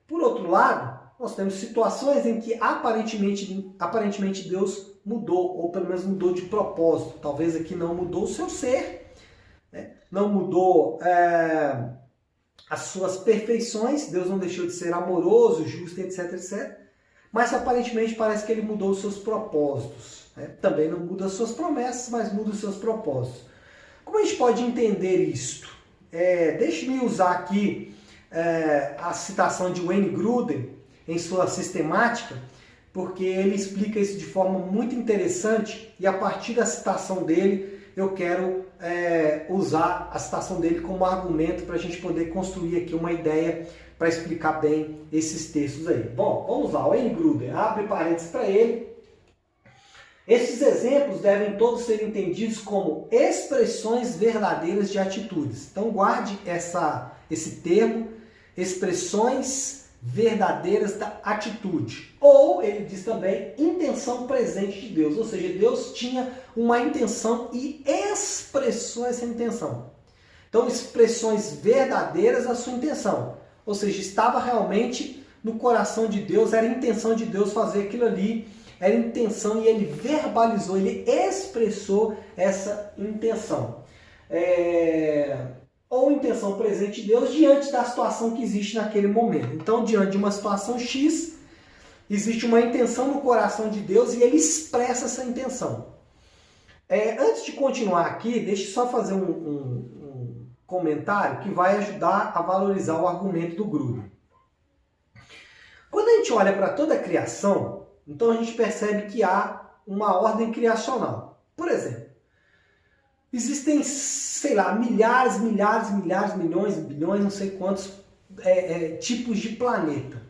Por outro lado, nós temos situações em que aparentemente Deus mudou, ou pelo menos mudou de propósito. Talvez aqui não mudou o seu ser, né? Não mudou as suas perfeições, Deus não deixou de ser amoroso, justo, etc, etc. Mas aparentemente parece que ele mudou os seus propósitos, né? Também não muda as suas promessas, mas muda os seus propósitos. Como a gente pode entender isto? Deixe-me usar aqui a citação de Wayne Grudem em sua sistemática, porque ele explica isso de forma muito interessante, e a partir da citação dele eu quero usar a citação dele como argumento para a gente poder construir aqui uma ideia para explicar bem esses textos aí. Bom, vamos lá, Wayne Grudem, abre parênteses para ele. Esses exemplos devem todos ser entendidos como expressões verdadeiras de atitudes. Então guarde esse termo, expressões verdadeiras da atitude. Ou, ele diz também, intenção presente de Deus. Ou seja, Deus tinha uma intenção e expressou essa intenção. Então, expressões verdadeiras da sua intenção. Ou seja, estava realmente no coração de Deus, era a intenção de Deus fazer aquilo ali, era a intenção, e ele verbalizou, ele expressou essa intenção. Ou intenção presente de Deus diante da situação que existe naquele momento. Então, diante de uma situação X, existe uma intenção no coração de Deus e ele expressa essa intenção. Antes de continuar aqui, deixe só fazer um comentário que vai ajudar a valorizar o argumento do Grudem. Quando a gente olha para toda a criação, então a gente percebe que há uma ordem criacional. Por exemplo, existem, sei lá, milhares, milhões, bilhões, não sei quantos tipos de planeta.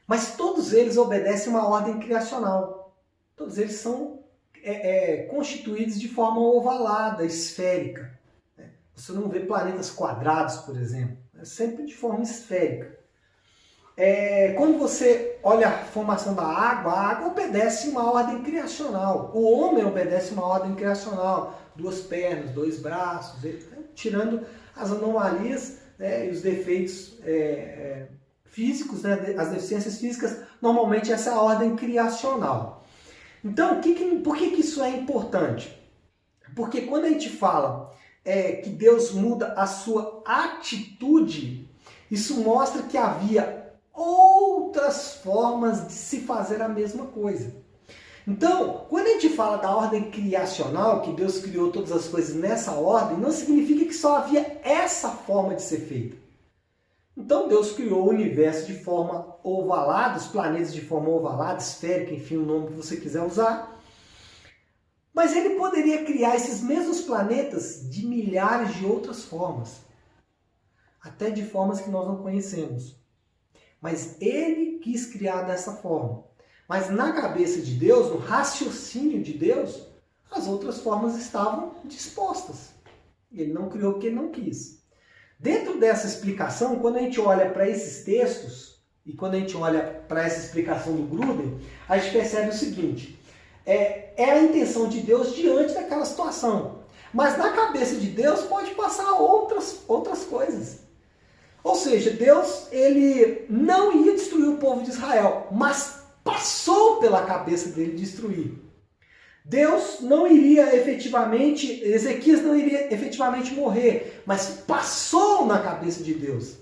Mas todos eles obedecem uma ordem criacional. Todos eles são constituídos de forma ovalada, esférica. Você não vê planetas quadrados, por exemplo. É sempre de forma esférica. Quando você olha a formação da água, a água obedece uma ordem criacional. O homem obedece uma ordem criacional. 2 pernas, 2 braços, tirando as anomalias, e os defeitos físicos, né, as deficiências físicas, normalmente essa é a ordem criacional. Então, por que isso é importante? Porque quando a gente fala que Deus muda a sua atitude, isso mostra que havia outras formas de se fazer a mesma coisa. Então, quando a gente fala da ordem criacional, que Deus criou todas as coisas nessa ordem, não significa que só havia essa forma de ser feita. Então, Deus criou o universo de forma ovalada, os planetas de forma ovalada, esférica, enfim, o nome que você quiser usar. Mas ele poderia criar esses mesmos planetas de milhares de outras formas. Até de formas que nós não conhecemos. Mas ele quis criar dessa forma. Mas na cabeça de Deus, no raciocínio de Deus, as outras formas estavam dispostas. Ele não criou porque ele não quis. Dentro dessa explicação, quando a gente olha para esses textos, e quando a gente olha para essa explicação do Grudem, a gente percebe o seguinte: é a intenção de Deus diante daquela situação. Mas na cabeça de Deus pode passar outras coisas. Ou seja, Deus ele não ia destruir o povo de Israel, mas passou pela cabeça dele destruir. Deus não iria efetivamente, Ezequias não iria efetivamente morrer, mas passou na cabeça de Deus.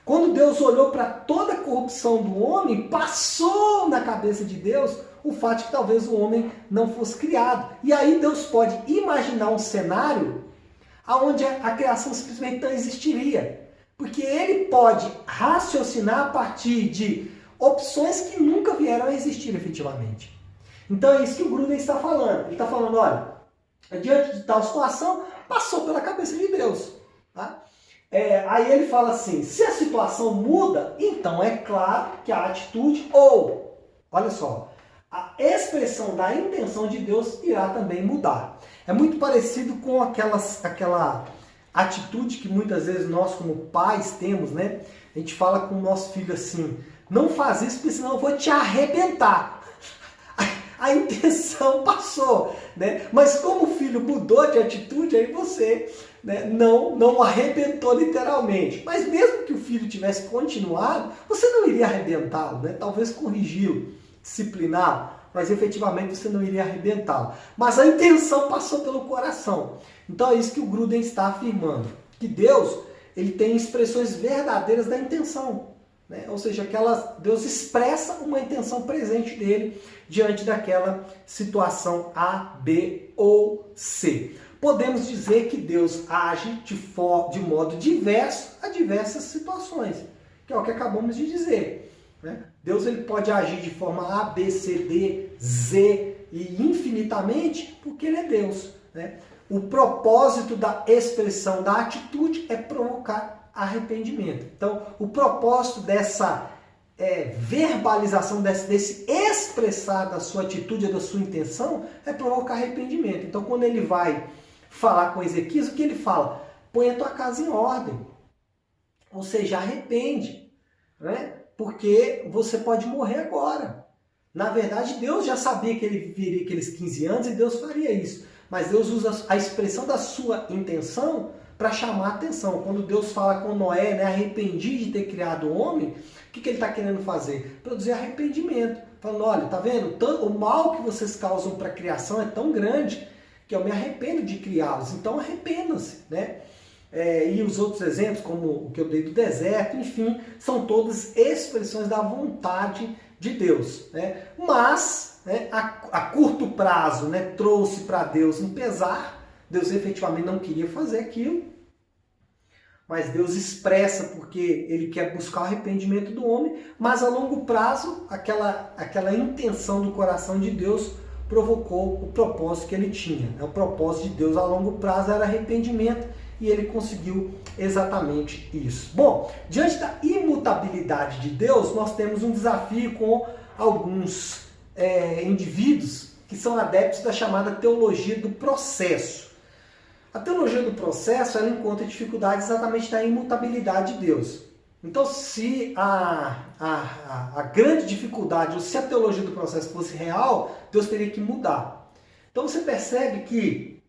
Quando Deus olhou para toda a corrupção do homem, passou na cabeça de Deus o fato de que talvez o homem não fosse criado. E aí Deus pode imaginar um cenário onde a criação simplesmente não existiria. Porque ele pode raciocinar a partir de opções que nunca vieram a existir efetivamente. Então é isso que o Gruden está falando. Ele está falando, olha, diante de tal situação, passou pela cabeça de Deus. Tá? Aí ele fala assim, se a situação muda, então é claro que a atitude ou, olha só, a expressão da intenção de Deus irá também mudar. É muito parecido com aquela atitude que muitas vezes nós como pais temos, né? A gente fala com o nosso filho assim, não faz isso porque senão eu vou te arrebentar. A intenção passou, né? Mas como o filho mudou de atitude, aí você, né, não arrebentou literalmente. Mas mesmo que o filho tivesse continuado, você não iria arrebentá-lo, né? Talvez corrigi-lo, discipliná-lo, mas efetivamente você não iria arrebentá-lo. Mas a intenção passou pelo coração. Então é isso que o Gruden está afirmando, que Deus ele tem expressões verdadeiras da intenção. Né? Ou seja, Deus expressa uma intenção presente dele diante daquela situação A, B ou C. Podemos dizer que Deus age de modo diverso a diversas situações, que é o que acabamos de dizer. Né? Deus ele pode agir de forma A, B, C, D, Z e infinitamente porque ele é Deus. Né? O propósito da expressão da atitude é provocar arrependimento. Então, o propósito dessa verbalização, desse expressar da sua atitude, da sua intenção, é provocar arrependimento. Então, quando ele vai falar com Ezequias, o que ele fala? Põe a tua casa em ordem. Ou seja, arrepende. Né? Porque você pode morrer agora. Na verdade, Deus já sabia que ele viveria aqueles 15 anos e Deus faria isso. Mas Deus usa a expressão da sua intenção para chamar a atenção. Quando Deus fala com Noé, né, arrependi de ter criado o homem, o que ele está querendo fazer? Produzir arrependimento. Falando, olha, tá vendo? O mal que vocês causam para a criação é tão grande que eu me arrependo de criá-los. Então arrependam-se. Né? E os outros exemplos, como o que eu dei do deserto, enfim, são todas expressões da vontade de Deus. Né? Mas, né, a curto prazo, né, trouxe para Deus um pesar. Deus efetivamente não queria fazer aquilo, mas Deus expressa porque ele quer buscar o arrependimento do homem, mas a longo prazo, aquela intenção do coração de Deus provocou o propósito que ele tinha. O propósito de Deus a longo prazo era arrependimento e ele conseguiu exatamente isso. Bom, diante da imutabilidade de Deus, nós temos um desafio com alguns indivíduos que são adeptos da chamada teologia do processo. A teologia do processo ela encontra dificuldade exatamente na imutabilidade de Deus. Então, se a grande dificuldade, ou se a teologia do processo fosse real, Deus teria que mudar. Então, você percebe que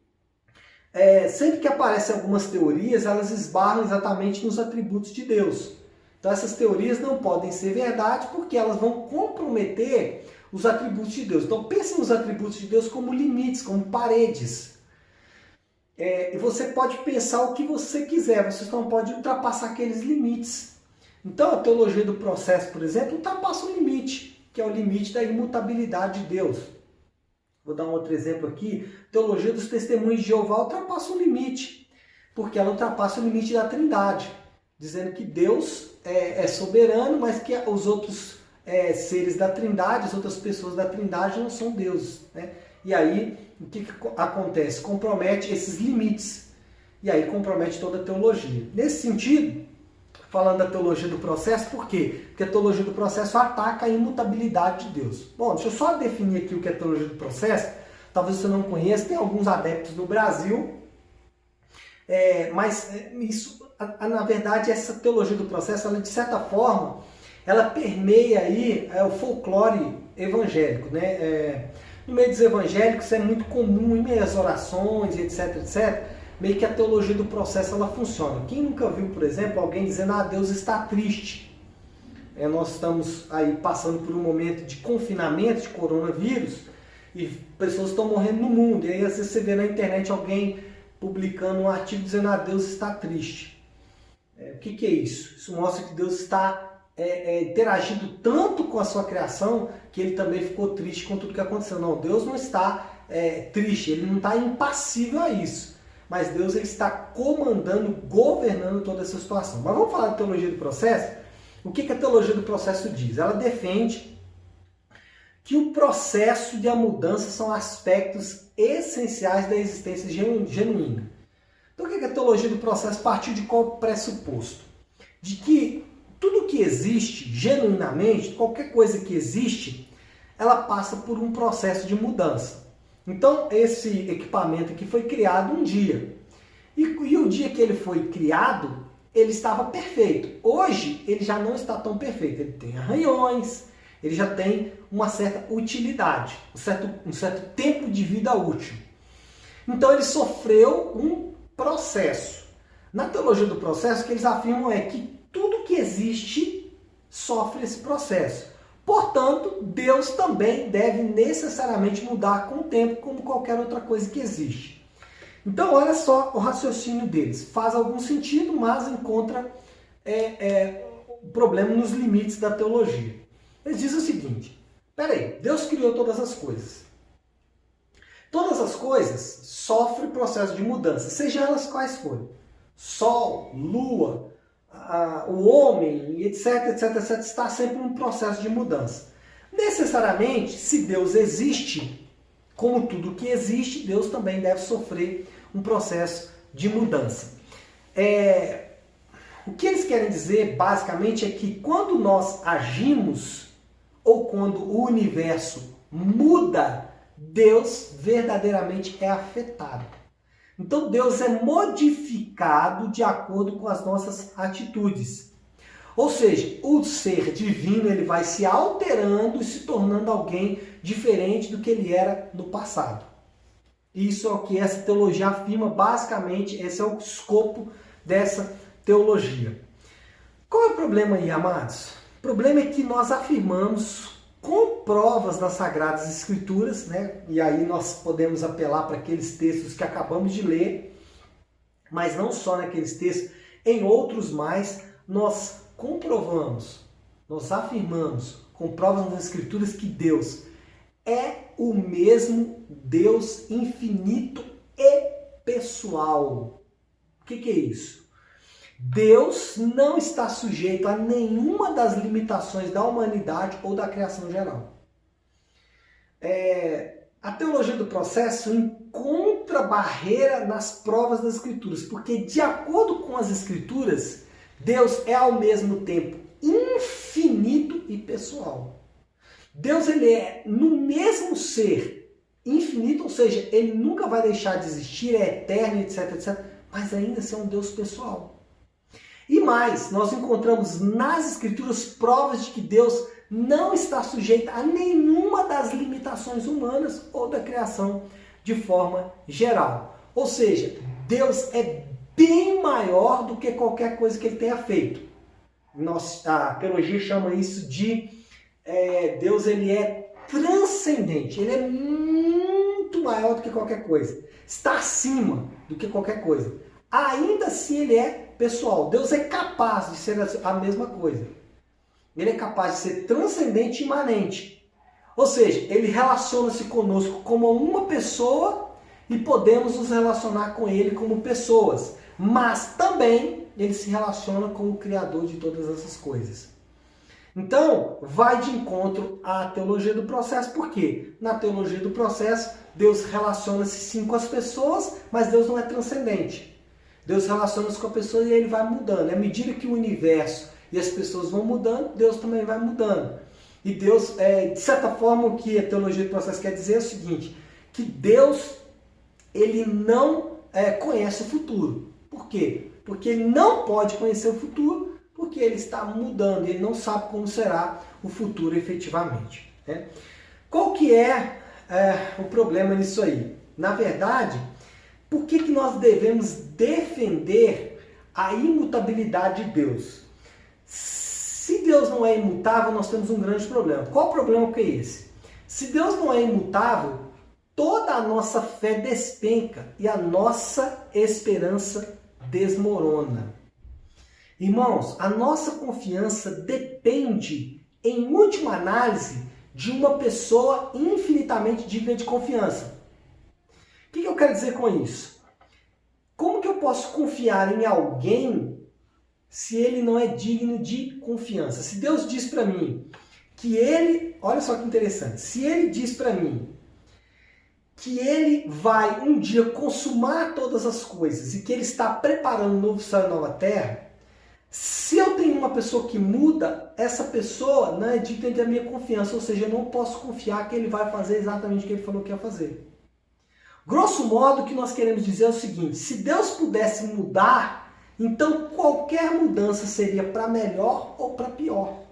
sempre que aparecem algumas teorias, elas esbarram exatamente nos atributos de Deus. Então, essas teorias não podem ser verdade porque elas vão comprometer os atributos de Deus. Então, pense nos atributos de Deus como limites, como paredes. E você pode pensar o que você quiser, você não pode ultrapassar aqueles limites. Então a teologia do processo, por exemplo, ultrapassa um limite, que é o limite da imutabilidade de Deus. Vou dar um outro exemplo aqui. A teologia dos testemunhos de Jeová ultrapassa um limite, porque ela ultrapassa o limite da Trindade, dizendo que Deus é soberano, mas que os outros seres da Trindade, as outras pessoas da Trindade não são deuses. Né? E aí, o que acontece? Compromete esses limites. E aí compromete toda a teologia. Nesse sentido, falando da teologia do processo, por quê? Porque a teologia do processo ataca a imutabilidade de Deus. Bom, deixa eu só definir aqui o que é a teologia do processo. Talvez você não conheça, tem alguns adeptos no Brasil. Mas isso, na verdade, essa teologia do processo, ela, de certa forma, ela permeia aí o folclore evangélico, né? No meio dos evangélicos isso é muito comum, em meio às orações, etc, etc, meio que a teologia do processo ela funciona. Quem nunca viu, por exemplo, alguém dizendo, Deus está triste. Nós estamos aí passando por um momento de confinamento, de coronavírus, e pessoas estão morrendo no mundo. E aí às vezes você vê na internet alguém publicando um artigo dizendo, Deus está triste. O que é isso? Isso mostra que Deus está interagindo tanto com a sua criação que ele também ficou triste com tudo que aconteceu. Não, Deus não está triste, ele não está impassível a isso. Mas Deus ele está comandando, governando toda essa situação. Mas vamos falar de teologia do processo? O que a teologia do processo diz? Ela defende que o processo e a mudança são aspectos essenciais da existência genuína. Então o que a teologia do processo partiu de qual pressuposto? De que tudo que existe genuinamente, qualquer coisa que existe, ela passa por um processo de mudança. Então esse equipamento aqui foi criado um dia. E o dia que ele foi criado, ele estava perfeito. Hoje ele já não está tão perfeito. Ele tem arranhões, ele já tem uma certa utilidade, um certo tempo de vida útil. Então ele sofreu um processo. Na teologia do processo, o que eles afirmam é que tudo que existe sofre esse processo. Portanto, Deus também deve necessariamente mudar com o tempo, como qualquer outra coisa que existe. Então, olha só o raciocínio deles. Faz algum sentido, mas encontra o problema nos limites da teologia. Eles dizem o seguinte, peraí, Deus criou todas as coisas. Todas as coisas sofrem processo de mudança, seja elas quais forem. Sol, lua, o homem, etc, etc, etc, está sempre em um processo de mudança. Necessariamente, se Deus existe, como tudo que existe, Deus também deve sofrer um processo de mudança. O que eles querem dizer, basicamente, é que quando nós agimos, ou quando o universo muda, Deus verdadeiramente é afetado. Então Deus é modificado de acordo com as nossas atitudes. Ou seja, o ser divino ele vai se alterando e se tornando alguém diferente do que ele era no passado. Isso é o que essa teologia afirma, basicamente, esse é o escopo dessa teologia. Qual é o problema aí, amados? O problema é que nós afirmamos com provas nas Sagradas Escrituras, né? E aí nós podemos apelar para aqueles textos que acabamos de ler, mas não só naqueles textos, em outros mais, nós comprovamos, nós afirmamos com provas nas Escrituras que Deus é o mesmo Deus infinito e pessoal. O que é isso? Deus não está sujeito a nenhuma das limitações da humanidade ou da criação geral. A teologia do processo encontra barreira nas provas das Escrituras, porque de acordo com as Escrituras, Deus é ao mesmo tempo infinito e pessoal. Deus ele é no mesmo ser infinito, ou seja, ele nunca vai deixar de existir, é eterno, etc, etc, mas ainda assim é um Deus pessoal. E mais, nós encontramos nas Escrituras provas de que Deus não está sujeito a nenhuma das limitações humanas ou da criação de forma geral. Ou seja, Deus é bem maior do que qualquer coisa que ele tenha feito. A teologia chama isso de Deus ele é transcendente, ele é muito maior do que qualquer coisa, está acima do que qualquer coisa. Ainda assim ele é pessoal. Deus é capaz de ser a mesma coisa. Ele é capaz de ser transcendente e imanente. Ou seja, ele relaciona-se conosco como uma pessoa e podemos nos relacionar com ele como pessoas. Mas também ele se relaciona com o Criador de todas essas coisas. Então, vai de encontro à teologia do processo. Por quê? Na teologia do processo, Deus relaciona-se sim com as pessoas, mas Deus não é transcendente. Deus relaciona-se com a pessoa e ele vai mudando. À medida que o universo e as pessoas vão mudando, Deus também vai mudando. E Deus, de certa forma, o que a teologia do processo quer dizer é o seguinte, que Deus, ele não conhece o futuro. Por quê? Porque ele não pode conhecer o futuro, porque ele está mudando, ele não sabe como será o futuro efetivamente. Né? Qual que é o problema nisso aí? Na verdade, por que nós devemos defender a imutabilidade de Deus? Se Deus não é imutável, nós temos um grande problema. Qual o problema que é esse? Se Deus não é imutável, toda a nossa fé despenca e a nossa esperança desmorona. Irmãos, a nossa confiança depende, em última análise, de uma pessoa infinitamente digna de confiança. O que eu quero dizer com isso? Como que eu posso confiar em alguém se ele não é digno de confiança? Se Deus diz para mim que ele, olha só que interessante, se ele diz para mim que ele vai um dia consumar todas as coisas e que ele está preparando um novo céu e nova terra, se eu tenho uma pessoa que muda, essa pessoa não é digna da minha confiança, ou seja, eu não posso confiar que ele vai fazer exatamente o que ele falou que ia fazer. Grosso modo, o que nós queremos dizer é o seguinte: se Deus pudesse mudar, então qualquer mudança seria para melhor ou para pior.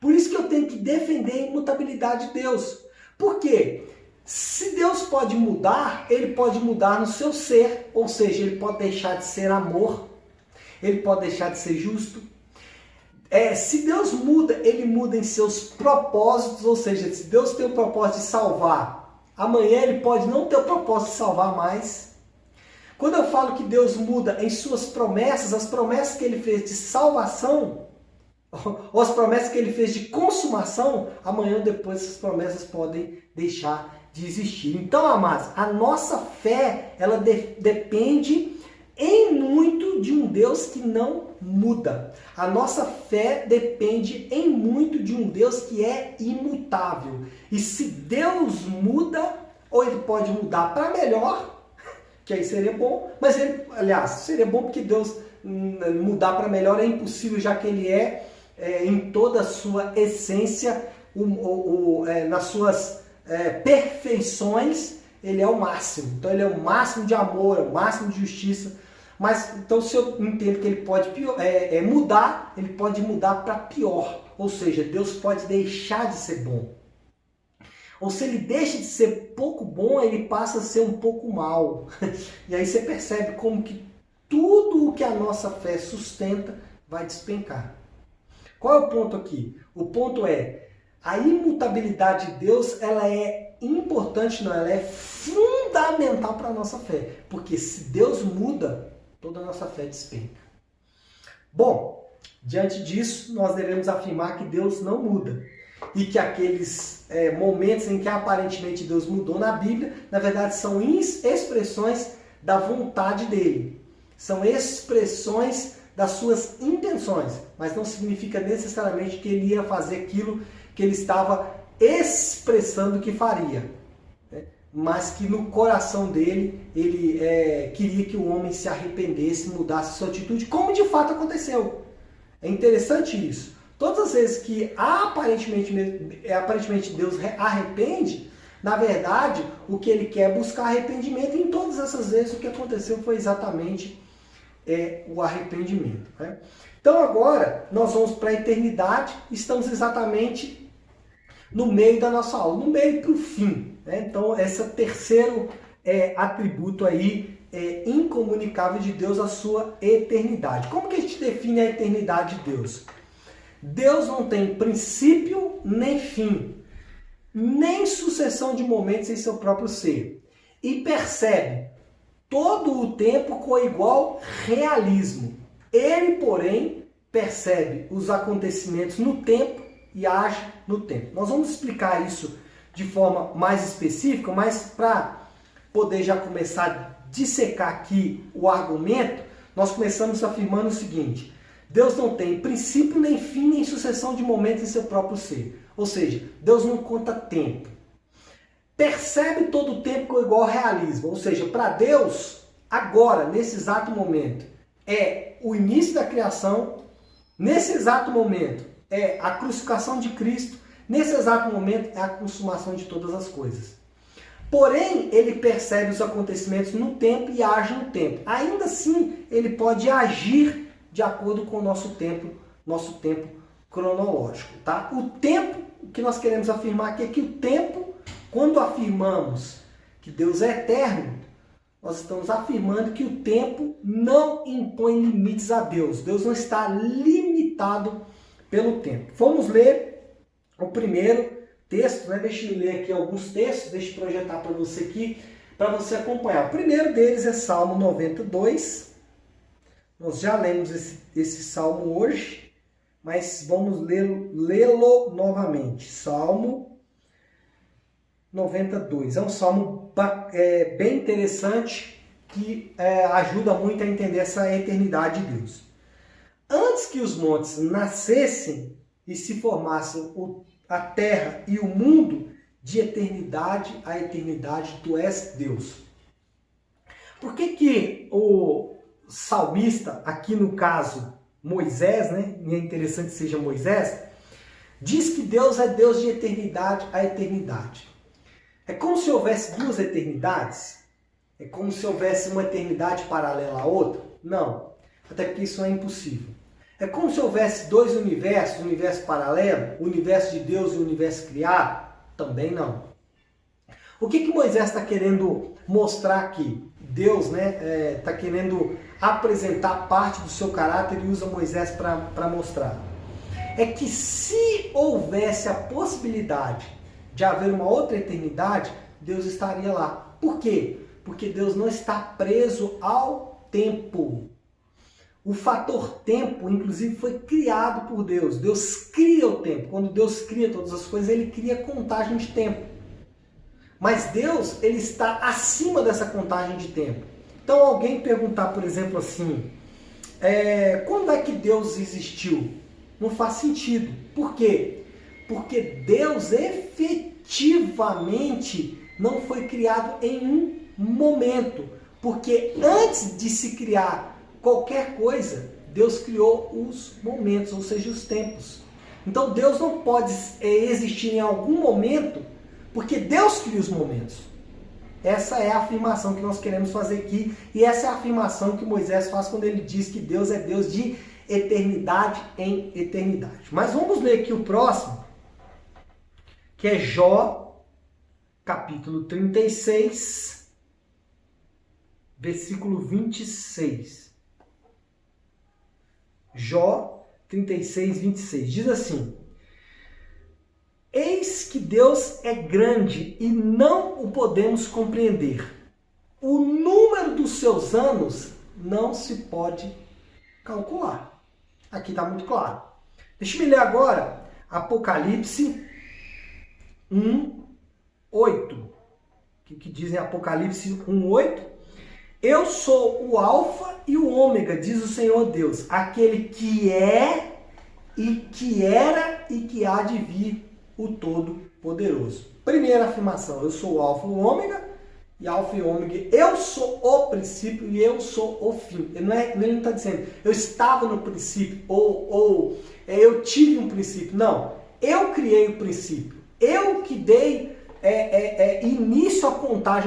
Por isso que eu tenho que defender a imutabilidade de Deus. Por quê? Se Deus pode mudar, ele pode mudar no seu ser, ou seja, ele pode deixar de ser amor, ele pode deixar de ser justo. Se Deus muda, ele muda em seus propósitos, ou seja, se Deus tem o propósito de salvar, amanhã ele pode não ter o propósito de salvar mais. Quando eu falo que Deus muda em suas promessas, as promessas que ele fez de salvação, ou as promessas que ele fez de consumação, amanhã ou depois essas promessas podem deixar de existir. Então, amados, a nossa fé, ela depende em muito de um Deus que não muda. A nossa fé depende em muito de um Deus que é imutável. E se Deus muda, ou ele pode mudar para melhor, que aí seria bom, mas ele, aliás, seria bom porque Deus mudar para melhor é impossível, já que ele em toda a sua essência, nas suas perfeições, ele é o máximo. Então ele é o máximo de amor, é o máximo de justiça. Mas então, se eu entendo que ele pode mudar, ele pode mudar para pior. Ou seja, Deus pode deixar de ser bom. Ou se ele deixa de ser pouco bom, ele passa a ser um pouco mal. E aí você percebe como que tudo o que a nossa fé sustenta vai despencar. Qual é o ponto aqui? O ponto é, a imutabilidade de Deus, ela é importante, não, ela é fundamental para a nossa fé. Porque se Deus muda, toda a nossa fé despenca. Bom, diante disso, nós devemos afirmar que Deus não muda. E que aqueles momentos em que aparentemente Deus mudou na Bíblia, na verdade são expressões da vontade dele. São expressões das suas intenções, mas não significa necessariamente que ele ia fazer aquilo que ele estava expressando que faria, né? Mas que no coração dele, ele queria que o homem se arrependesse, mudasse sua atitude, como de fato aconteceu. É interessante isso. Todas as vezes que aparentemente Deus arrepende, na verdade, o que ele quer é buscar arrependimento, e em todas essas vezes o que aconteceu foi exatamente o arrependimento, né? Então agora nós vamos para a eternidade, estamos exatamente no meio da nossa aula, no meio para o fim, né? Então esse terceiro atributo aí incomunicável de Deus, a sua eternidade. Como que a gente define a eternidade de Deus? Deus não tem princípio nem fim, nem sucessão de momentos em seu próprio ser, e percebe todo o tempo com igual realismo. Ele, porém, percebe os acontecimentos no tempo e age no tempo. Nós vamos explicar isso de forma mais específica, mas para poder já começar a dissecar aqui o argumento, nós começamos afirmando o seguinte: Deus não tem princípio, nem fim, nem sucessão de momentos em seu próprio ser. Ou seja, Deus não conta tempo. Percebe todo o tempo com igual realismo. Ou seja, para Deus, agora, nesse exato momento, é o início da criação. Nesse exato momento, é a crucificação de Cristo. Nesse exato momento, é a consumação de todas as coisas. Porém, ele percebe os acontecimentos no tempo e age no tempo. Ainda assim, ele pode agir de acordo com o nosso tempo cronológico, tá? O tempo, que nós queremos afirmar aqui é que o tempo Quando afirmamos que Deus é eterno, nós estamos afirmando que o tempo não impõe limites a Deus. Deus não está limitado pelo tempo. Vamos ler o primeiro texto, né? Deixa eu ler aqui alguns textos, deixa eu projetar para você aqui, para você acompanhar. O primeiro deles é Salmo 92. Nós já lemos esse salmo hoje, mas vamos lê-lo novamente. Salmo 92. É um salmo bem interessante que ajuda muito a entender essa eternidade de Deus. Antes que os montes nascessem e se formassem a terra e o mundo, de eternidade a eternidade, tu és Deus. Por que o salmista, aqui no caso Moisés, né? E é interessante que seja Moisés, diz que Deus é Deus de eternidade a eternidade. É como se houvesse duas eternidades? É como se houvesse uma eternidade paralela à outra? Não, até porque isso é impossível. É como se houvesse dois universos, um universo paralelo, o universo de Deus e o universo criado? Também não. O que Moisés está querendo mostrar aqui? Deus está querendo apresentar parte do seu caráter e usa Moisés para mostrar. É que se houvesse a possibilidade de haver uma outra eternidade, Deus estaria lá. Por quê? Porque Deus não está preso ao tempo. O fator tempo, inclusive, foi criado por Deus. Deus cria o tempo. Quando Deus cria todas as coisas, Ele cria contagem de tempo. Mas Deus, Ele está acima dessa contagem de tempo. Então, alguém perguntar, por exemplo, assim, quando é que Deus existiu? Não faz sentido. Por quê? Porque Deus efetivamente não foi criado em um momento. Porque antes de se criar qualquer coisa, Deus criou os momentos, ou seja, os tempos. Então Deus não pode existir em algum momento, porque Deus cria os momentos. Essa é a afirmação que nós queremos fazer aqui, e essa é a afirmação que Moisés faz quando ele diz que Deus é Deus de eternidade em eternidade. Mas vamos ler aqui o próximo, que é Jó, capítulo 36, versículo 26. Jó 36, 26. Diz assim: eis que Deus é grande e não o podemos compreender. O número dos seus anos não se pode calcular. Aqui está muito claro. Deixa eu ler agora Apocalipse 1, 8. O que diz em Apocalipse 1, 8? Eu sou o Alfa e o Ômega, diz o Senhor Deus, aquele que é e que era e que há de vir, o Todo-Poderoso. Primeira afirmação, eu sou o Alfa e o Ômega, e Alfa e Ômega, eu sou o princípio e eu sou o fim. Ele não está dizendo, eu estava no princípio, ou eu tive um princípio. Não, eu criei o princípio, eu que dei início à contagem.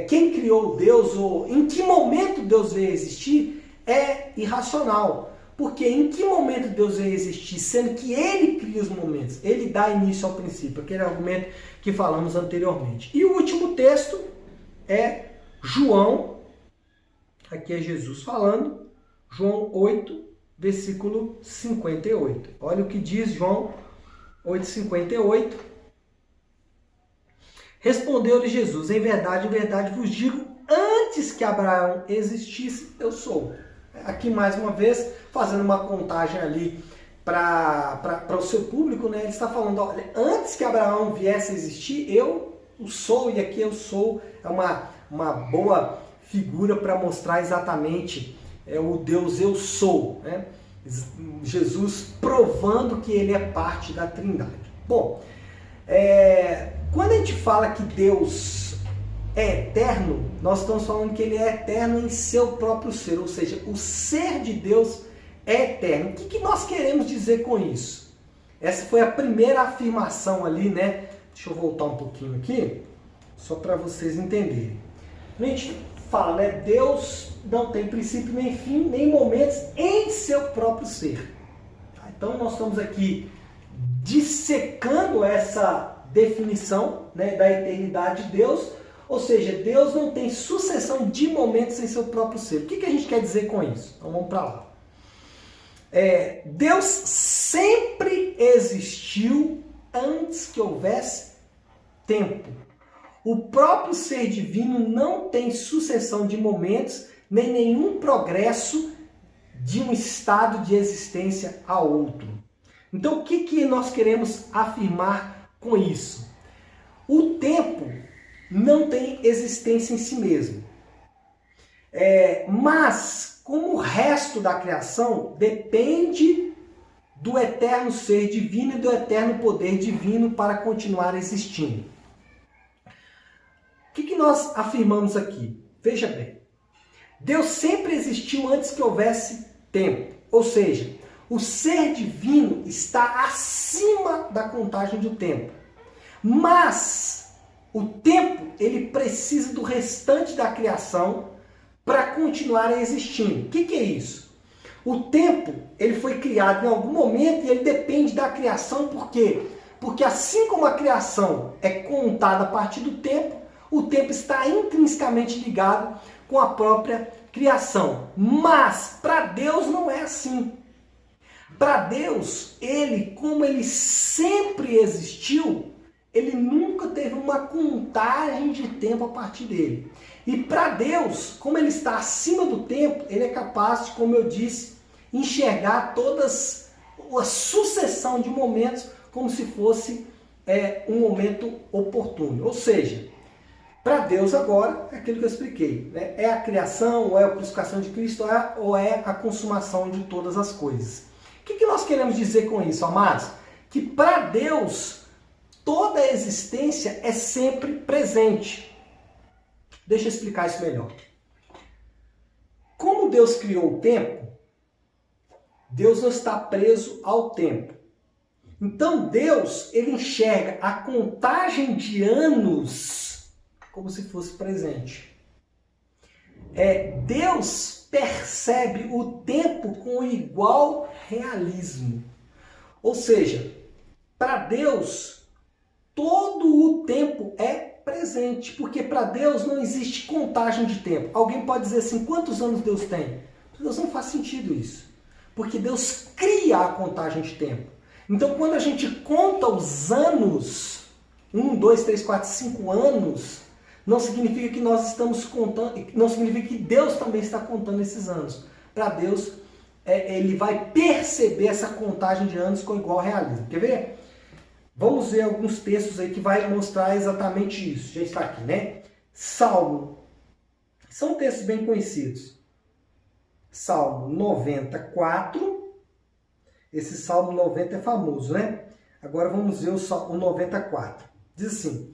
Quem criou Deus, ou em que momento Deus veio existir, é irracional. Porque em que momento Deus veio existir, sendo que Ele cria os momentos, Ele dá início ao princípio, aquele argumento que falamos anteriormente. E o último texto é João, aqui é Jesus falando, João 8, versículo 58. Olha o que diz João 8, 58. Respondeu-lhe Jesus, em verdade vos digo, antes que Abraão existisse, eu sou. Aqui mais uma vez, fazendo uma contagem ali para o seu público, né? Ele está falando, olha, antes que Abraão viesse a existir, eu o sou, e aqui eu sou é uma boa figura para mostrar exatamente o Deus eu sou, né? Jesus provando que ele é parte da Trindade. Bom, quando a gente fala que Deus é eterno, nós estamos falando que ele é eterno em seu próprio ser, ou seja, o ser de Deus é eterno. O que nós queremos dizer com isso? Essa foi a primeira afirmação ali, né? Deixa eu voltar um pouquinho aqui, só para vocês entenderem. A gente fala, né? Deus não tem princípio, nem fim, nem momentos em seu próprio ser. Então nós estamos aqui dissecando essa definição, né, da eternidade de Deus, ou seja, Deus não tem sucessão de momentos em seu próprio ser. O que a gente quer dizer com isso? Então vamos para lá. Deus sempre existiu antes que houvesse tempo. O próprio ser divino não tem sucessão de momentos, nem nenhum progresso de um estado de existência a outro. Então, o que nós queremos afirmar com isso? O tempo não tem existência em si mesmo. Mas, como o resto da criação depende do eterno ser divino e do eterno poder divino para continuar existindo. O que nós afirmamos aqui? Veja bem. Deus sempre existiu antes que houvesse tempo. Ou seja, o ser divino está acima da contagem do tempo. Mas o tempo, ele precisa do restante da criação para continuar existindo. O que é isso? O tempo, ele foi criado em algum momento e ele depende da criação. Por quê? Porque assim como a criação é contada a partir do tempo, o tempo está intrinsecamente ligado com a própria criação. Mas para Deus não é assim. Para Deus, como ele sempre existiu, ele nunca teve uma contagem de tempo a partir dele. E para Deus, como ele está acima do tempo, ele é capaz de, como eu disse, enxergar todas a sucessão de momentos como se fosse um momento oportuno. Ou seja, para Deus agora, é aquilo que eu expliquei, né? É a criação, ou é a crucificação de Cristo, ou é a consumação de todas as coisas. O que nós queremos dizer com isso, amados? Que para Deus, toda a existência é sempre presente. Deixa eu explicar isso melhor. Como Deus criou o tempo, Deus não está preso ao tempo. Então Deus, ele enxerga a contagem de anos como se fosse presente. Deus percebe o tempo com igual realismo. Ou seja, para Deus, todo o tempo é presente, porque para Deus não existe contagem de tempo. Alguém pode dizer assim, quantos anos Deus tem? Para Deus não faz sentido isso, porque Deus cria a contagem de tempo. Então, quando a gente conta os anos, 1, 2, 3, 4, 5 anos, não significa que nós estamos contando, não significa que Deus também está contando esses anos. Para Deus, ele vai perceber essa contagem de anos com igual realismo. Quer ver? Vamos ver alguns textos aí que vai mostrar exatamente isso. Já está aqui, né? Salmo. São textos bem conhecidos. Salmo 94. Esse Salmo 90 é famoso, né? Agora vamos ver o 94. Diz assim: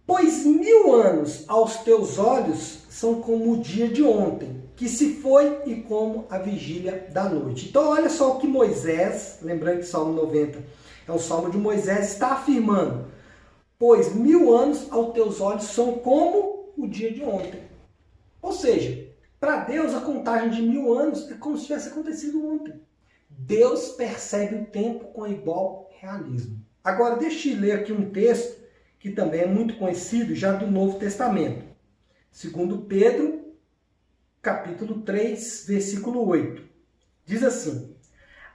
pois 1000 anos aos teus olhos são como o dia de ontem, que se foi, e como a vigília da noite. Então olha só o que Moisés, lembrando que o Salmo 90 é o Salmo de Moisés, está afirmando. Pois 1000 anos aos teus olhos são como o dia de ontem. Ou seja, para Deus a contagem de 1000 anos é como se tivesse acontecido ontem. Deus percebe o tempo com igual realismo. Agora deixa eu ler aqui um texto que também é muito conhecido, já do Novo Testamento. 2 Pedro, capítulo 3, versículo 8. Diz assim: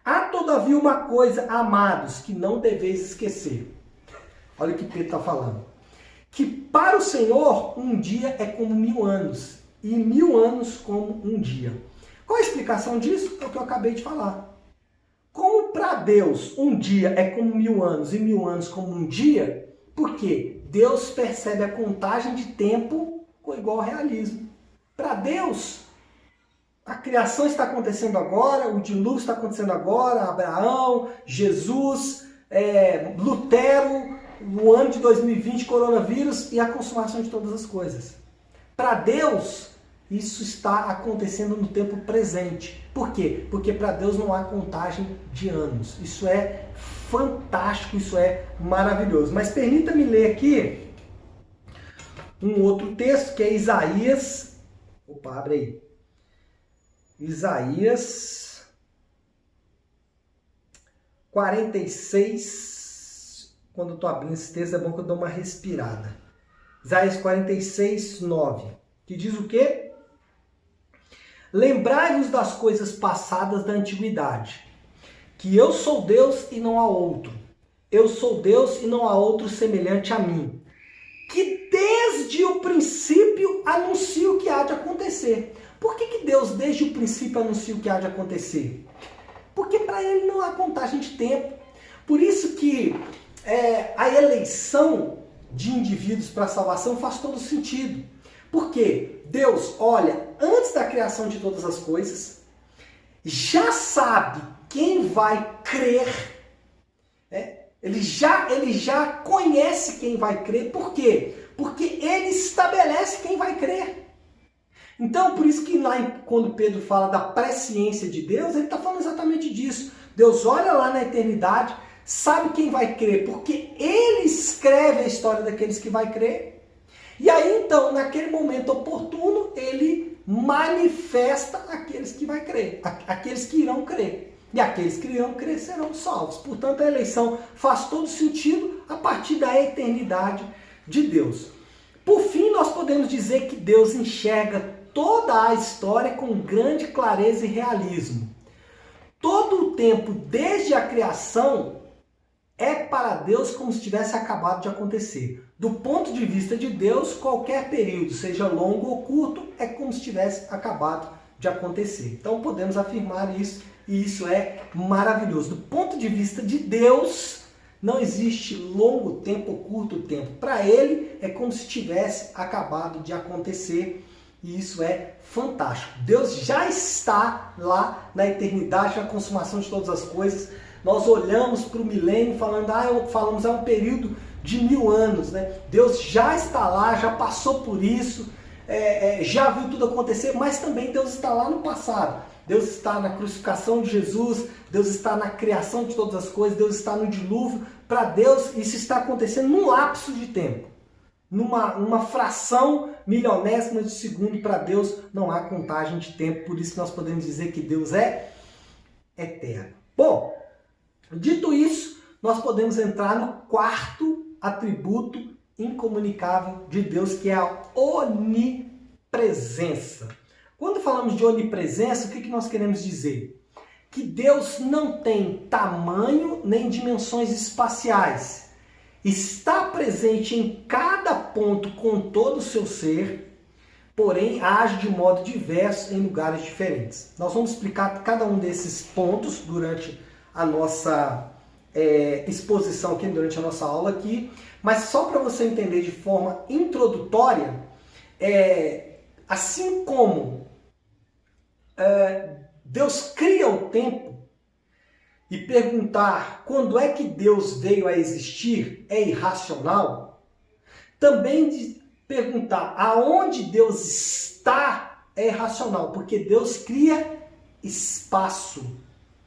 há todavia uma coisa, amados, que não deveis esquecer. Olha o que Pedro está falando. Que para o Senhor um dia é como 1000 anos, e 1000 anos como um dia. Qual a explicação disso? É o que eu acabei de falar. Como para Deus um dia é como 1000 anos, e 1000 anos como um dia, porque Deus percebe a contagem de tempo com igual realismo. Para Deus, a criação está acontecendo agora, o dilúvio está acontecendo agora, Abraão, Jesus, Lutero, o ano de 2020, coronavírus e a consumação de todas as coisas. Para Deus, isso está acontecendo no tempo presente. Por quê? Porque para Deus não há contagem de anos. Isso é fantástico, isso é maravilhoso. Mas permita-me ler aqui um outro texto, que é Isaías. Opa, abre aí. Isaías 46, quando eu estou abrindo esse texto, é bom que eu dou uma respirada. Isaías 46, 9, que diz o quê? Lembrai-vos das coisas passadas da antiguidade, que eu sou Deus e não há outro. Eu sou Deus e não há outro semelhante a mim, que desde o princípio anuncia o que há de acontecer. Por que Deus desde o princípio anuncia o que há de acontecer? Porque para ele não há contagem de tempo. Por isso que a eleição de indivíduos para a salvação faz todo sentido. Porque Deus olha antes da criação de todas as coisas, já sabe quem vai crer, ele já conhece quem vai crer. Por quê? Porque ele estabelece quem vai crer. Então, por isso que lá quando Pedro fala da presciência de Deus, ele está falando exatamente disso. Deus olha lá na eternidade, sabe quem vai crer, porque ele escreve a história daqueles que vai crer. E aí, então, naquele momento oportuno, ele manifesta aqueles que vai crer, aqueles que irão crer. E aqueles que irão crer serão salvos. Portanto, a eleição faz todo sentido a partir da eternidade de Deus. Por fim, nós podemos dizer que Deus enxerga toda a história com grande clareza e realismo. Todo o tempo, desde a criação, é para Deus como se tivesse acabado de acontecer. Do ponto de vista de Deus, qualquer período, seja longo ou curto, é como se tivesse acabado de acontecer. Então podemos afirmar isso, e isso é maravilhoso. Do ponto de vista de Deus, não existe longo tempo ou curto tempo. Para ele, é como se tivesse acabado de acontecer. E isso é fantástico. Deus já está lá na eternidade, na consumação de todas as coisas. Nós olhamos para o milênio falando, falamos é um período de 1000 anos, né? Deus já está lá, já passou por isso, já viu tudo acontecer, mas também Deus está lá no passado. Deus está na crucificação de Jesus, Deus está na criação de todas as coisas, Deus está no dilúvio. Para Deus, isso está acontecendo num lapso de tempo. Numa fração milionésima de segundo. Para Deus não há contagem de tempo, por isso que nós podemos dizer que Deus é eterno. Bom, dito isso, nós podemos entrar no quarto atributo incomunicável de Deus, que é a onipresença. Quando falamos de onipresença, o que nós queremos dizer? Que Deus não tem tamanho nem dimensões espaciais. Está presente em cada ponto com todo o seu ser, porém age de modo diverso em lugares diferentes. Nós vamos explicar cada um desses pontos durante a nossa exposição aqui, durante a nossa aula aqui, mas só para você entender de forma introdutória, assim como Deus cria o tempo, e perguntar quando é que Deus veio a existir é irracional, também de perguntar aonde Deus está é irracional, porque Deus cria espaço,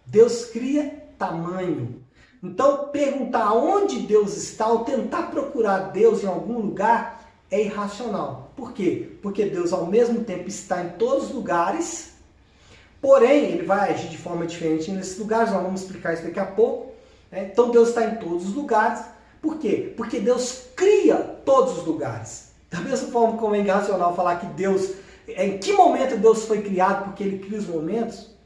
Deus cria tamanho. Então, perguntar aonde Deus está ou tentar procurar Deus em algum lugar é irracional. Por quê? Porque Deus ao mesmo tempo está em todos os lugares, porém, ele vai agir de forma diferente nesses lugares, nós vamos explicar isso daqui a pouco. Então Deus está em todos os lugares. Por quê? Porque Deus cria todos os lugares. Da mesma forma como é irracional falar que Deus, em que momento Deus foi criado porque ele cria os momentos,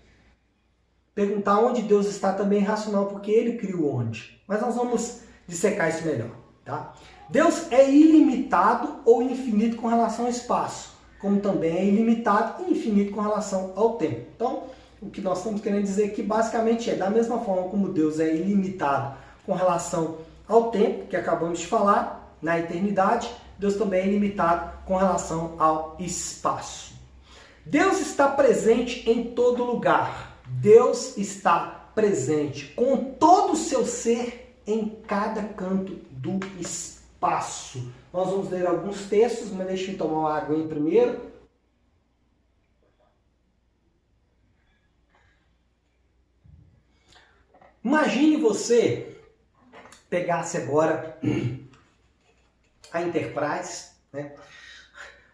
perguntar onde Deus está também é irracional porque ele cria o onde. Mas nós vamos dissecar isso melhor. Tá? Deus é ilimitado ou infinito com relação ao espaço, como também é ilimitado e infinito com relação ao tempo. Então, o que nós estamos querendo dizer aqui basicamente da mesma forma como Deus é ilimitado com relação ao tempo, que acabamos de falar, na eternidade, Deus também é ilimitado com relação ao espaço. Deus está presente em todo lugar. Deus está presente com todo o seu ser em cada canto do espaço. Nós vamos ler alguns textos, mas deixa eu tomar uma água aí primeiro. Imagine você pegasse agora a Enterprise, né?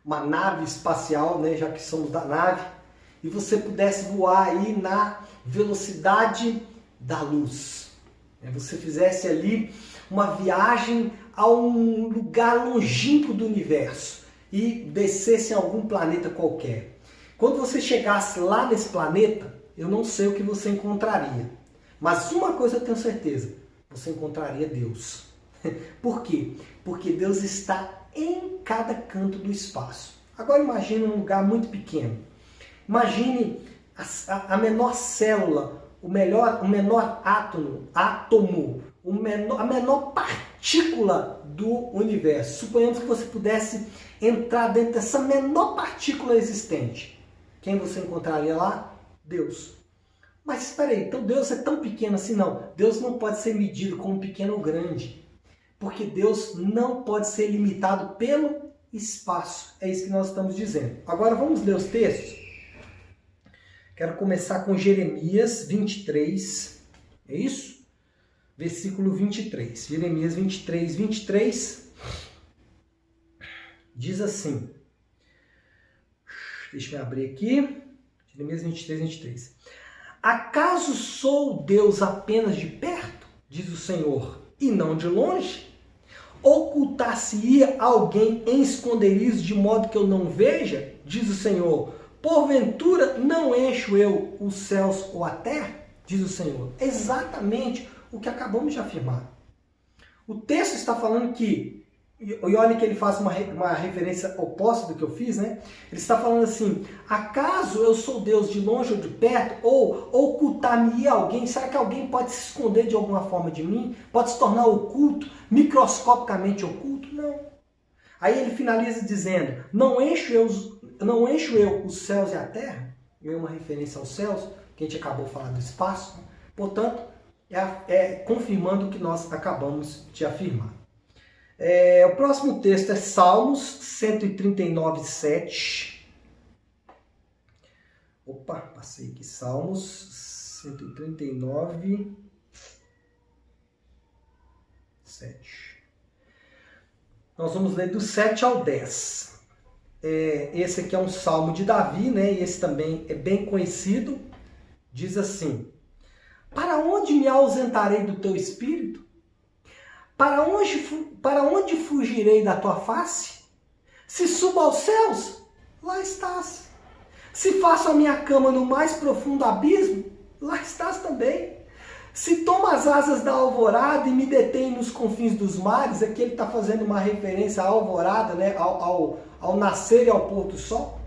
Uma nave espacial, né? Já que somos da nave, e você pudesse voar aí na velocidade da luz. Você fizesse ali uma viagem a um lugar longínquo do universo e descesse em algum planeta qualquer. Quando você chegasse lá nesse planeta, eu não sei o que você encontraria. Mas uma coisa eu tenho certeza, você encontraria Deus. Por quê? Porque Deus está em cada canto do espaço. Agora imagine um lugar muito pequeno. Imagine a menor célula, o menor átomo, a menor partícula do universo. Suponhamos que você pudesse entrar dentro dessa menor partícula existente. Quem você encontraria lá? Deus. Mas espera aí, então Deus é tão pequeno assim? Não. Deus não pode ser medido como pequeno ou grande. Porque Deus não pode ser limitado pelo espaço. É isso que nós estamos dizendo. Agora vamos ler os textos. Quero começar com Jeremias 23. É isso? Versículo 23. Jeremias 23, 23. Diz assim. Deixa eu abrir aqui. Jeremias 23, 23. Acaso sou Deus apenas de perto, diz o Senhor, e não de longe? Ocultar-se-ia alguém em esconderijos de modo que eu não veja, diz o Senhor. Porventura não encho eu os céus ou a terra, diz o Senhor. Exatamente o que acabamos de afirmar. O texto está falando que, e olha que ele faz uma referência oposta do que eu fiz, né? Ele está falando assim, acaso eu sou Deus de longe ou de perto? Ou ocultar-me-ia alguém? Será que alguém pode se esconder de alguma forma de mim? Pode se tornar oculto, microscopicamente oculto? Não. Aí ele finaliza dizendo, não encho eu os céus e a terra? É uma referência aos céus, que a gente acabou de falar do espaço. Né? Portanto, confirmando o que nós acabamos de afirmar. O próximo texto é Salmos 139, 7. Opa, passei aqui. Salmos 139, 7. Nós vamos ler do 7 ao 10. Esse aqui é um salmo de Davi, né? E esse também é bem conhecido. Diz assim: para onde me ausentarei do teu espírito? Para onde fugirei da tua face? Se subo aos céus, lá estás. Se faço a minha cama no mais profundo abismo, lá estás também. Se tomo as asas da alvorada e me detenho nos confins dos mares, aqui ele está fazendo uma referência à alvorada, né? ao nascer e ao pôr do sol.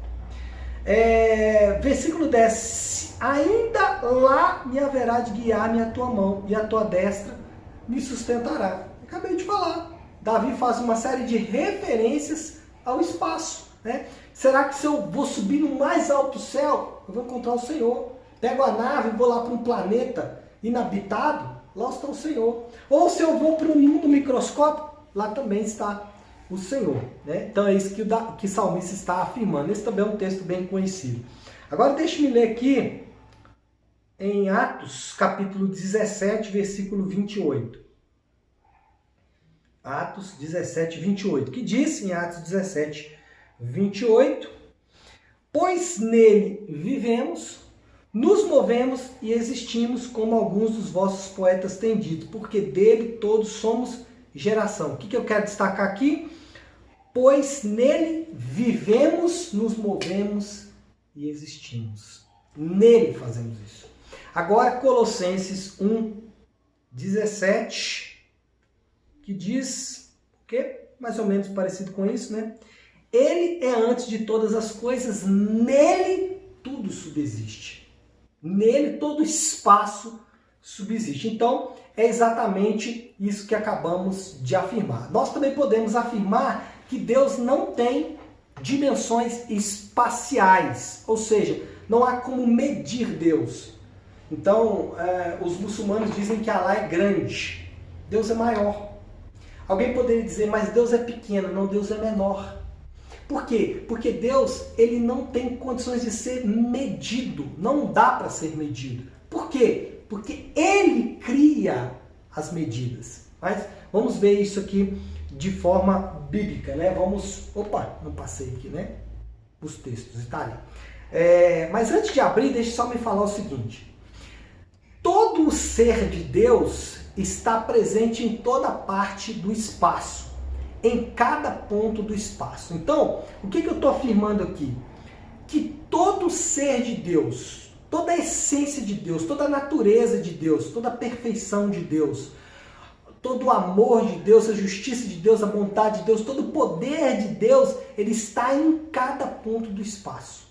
Versículo 10. Ainda lá me haverá de guiar-me a tua mão e a tua destra me sustentará. Acabei de falar. Davi faz uma série de referências ao espaço. Né? Será que se eu vou subir no mais alto céu, eu vou encontrar o Senhor? Pego a nave e vou lá para um planeta inabitado, lá está o Senhor. Ou se eu vou para um mundo microscópico, lá também está o Senhor. Né? Então é isso que o salmista está afirmando. Esse também é um texto bem conhecido. Agora deixe-me ler aqui em Atos, capítulo 17, versículo 28. Atos 17, 28, que diz em Atos 17, 28, pois nele vivemos, nos movemos e existimos, como alguns dos vossos poetas têm dito, porque dele todos somos geração. O que eu quero destacar aqui? Pois nele vivemos, nos movemos e existimos. Nele fazemos isso. Agora Colossenses 1, 17... que diz, o quê? Mais ou menos parecido com isso, né? Ele é antes de todas as coisas, nele tudo subsiste. Nele todo espaço subsiste. Então, é exatamente isso que acabamos de afirmar. Nós também podemos afirmar que Deus não tem dimensões espaciais, ou seja, não há como medir Deus. Então, os muçulmanos dizem que Allah é grande, Deus é maior. Alguém poderia dizer, mas Deus é pequeno. Não, Deus é menor. Por quê? Porque Deus, ele não tem condições de ser medido. Não dá para ser medido. Por quê? Porque ele cria as medidas. Mas vamos ver isso aqui de forma bíblica, né? Opa, não passei aqui, né? Os textos, está ali. Mas antes de abrir, deixe só me falar o seguinte. Todo o ser de Deus está presente em toda parte do espaço, em cada ponto do espaço. Então, o que eu estou afirmando aqui? Que todo ser de Deus, toda a essência de Deus, toda a natureza de Deus, toda a perfeição de Deus, todo o amor de Deus, a justiça de Deus, a vontade de Deus, todo o poder de Deus, ele está em cada ponto do espaço.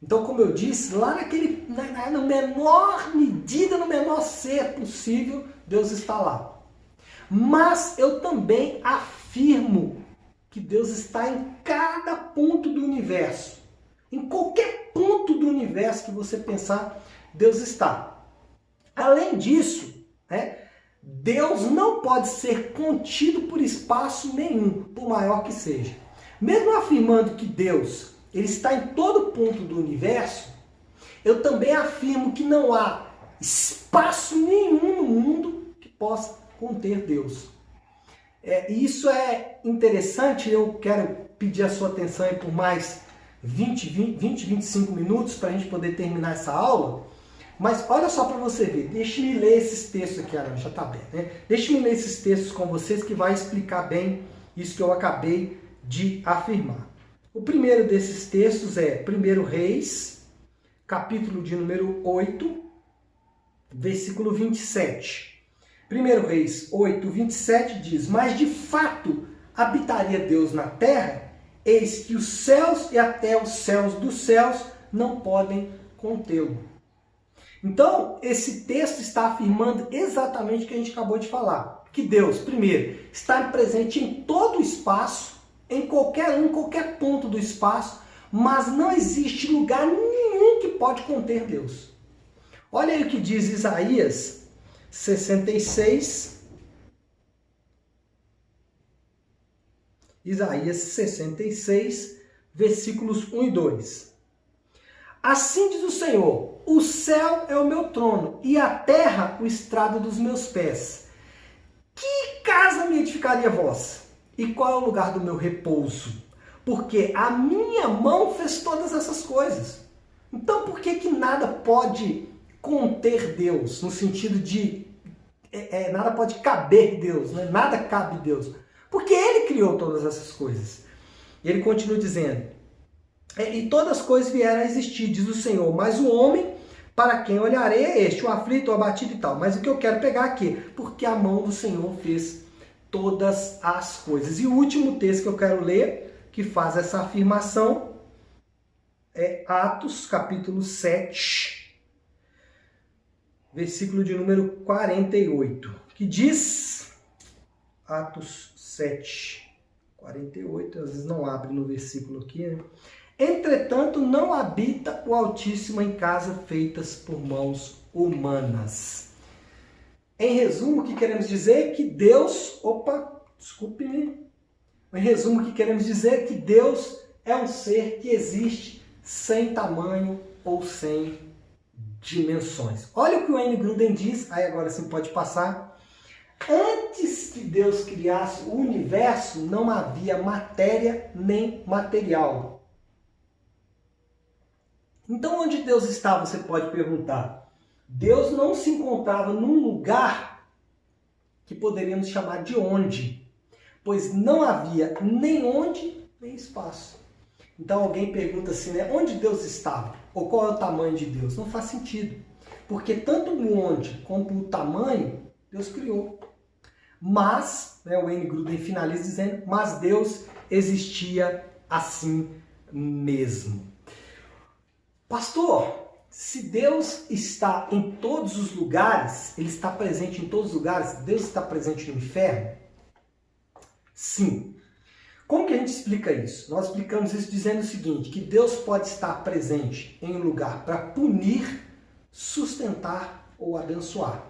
Então, como eu disse, lá na menor medida, no menor ser possível, Deus está lá. Mas eu também afirmo que Deus está em cada ponto do universo. Em qualquer ponto do universo que você pensar, Deus está. Além disso, Deus não pode ser contido por espaço nenhum, por maior que seja. Mesmo afirmando que Deus ele está em todo ponto do universo, eu também afirmo que não há espaço nenhum no mundo que possa conter Deus. E isso é interessante, eu quero pedir a sua atenção aí por mais 25 minutos para a gente poder terminar essa aula. Mas olha só para você ver, deixe-me ler esses textos aqui, já está bem, né? Deixe-me ler esses textos com vocês que vai explicar bem isso que eu acabei de afirmar. O primeiro desses textos é 1 Reis, capítulo de número 8, versículo 27. 1 Reis 8, 27 diz: Mas de fato habitaria Deus na terra, eis que os céus e até os céus dos céus não podem contê-lo. Então, esse texto está afirmando exatamente o que a gente acabou de falar. Que Deus, primeiro, está presente em todo o espaço, em qualquer ponto do espaço, mas não existe lugar nenhum que pode conter Deus. Olha aí o que diz Isaías 66. Isaías 66, versículos 1 e 2. Assim diz o Senhor: o céu é o meu trono e a terra o estrado dos meus pés. Que casa me edificaria vós? E qual é o lugar do meu repouso? Porque a minha mão fez todas essas coisas. Então por que nada pode conter Deus? No sentido de nada pode caber Deus, né? Nada cabe Deus. Porque Ele criou todas essas coisas. E Ele continua dizendo: e todas as coisas vieram a existir, diz o Senhor, mas o homem para quem olharei é este, o aflito, o abatido e tal. Mas o que eu quero pegar aqui? Porque a mão do Senhor fez todas as coisas. E o último texto que eu quero ler, que faz essa afirmação, é Atos, capítulo 7, versículo de número 48, que diz, Atos 7, 48, às vezes não abre no versículo aqui, né? Entretanto, não habita o Altíssimo em casa feitas por mãos humanas. Em resumo, o que queremos dizer é que Deus... desculpe-me. Em resumo, o que queremos dizer é que Deus é um ser que existe sem tamanho ou sem dimensões. Olha o que o Wayne Grudem diz, aí agora sim pode passar. Antes que Deus criasse o universo, não havia matéria nem material. Então, onde Deus estava, você pode perguntar. Deus não se encontrava num lugar que poderíamos chamar de onde, pois não havia nem onde, nem espaço. Então, alguém pergunta assim, né? Onde Deus estava? Ou qual é o tamanho de Deus? Não faz sentido, porque tanto o onde como o tamanho, Deus criou. Mas, o Wayne Grudem finaliza dizendo, mas Deus existia assim mesmo. Pastor, se Deus está em todos os lugares, Ele está presente em todos os lugares, Deus está presente no inferno? Sim. Como que a gente explica isso? Nós explicamos isso dizendo o seguinte, que Deus pode estar presente em um lugar para punir, sustentar ou abençoar.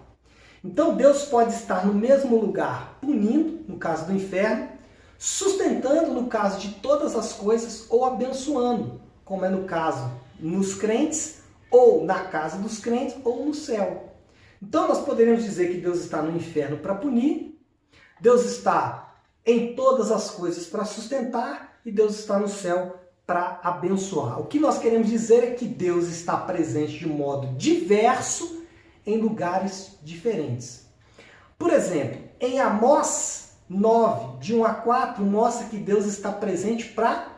Então Deus pode estar no mesmo lugar punindo, no caso do inferno, sustentando no caso de todas as coisas ou abençoando, como é no caso nos crentes, ou na casa dos crentes, ou no céu. Então nós poderíamos dizer que Deus está no inferno para punir, Deus está em todas as coisas para sustentar, e Deus está no céu para abençoar. O que nós queremos dizer é que Deus está presente de modo diverso em lugares diferentes. Por exemplo, em Amós 9, de 1 a 4, mostra que Deus está presente para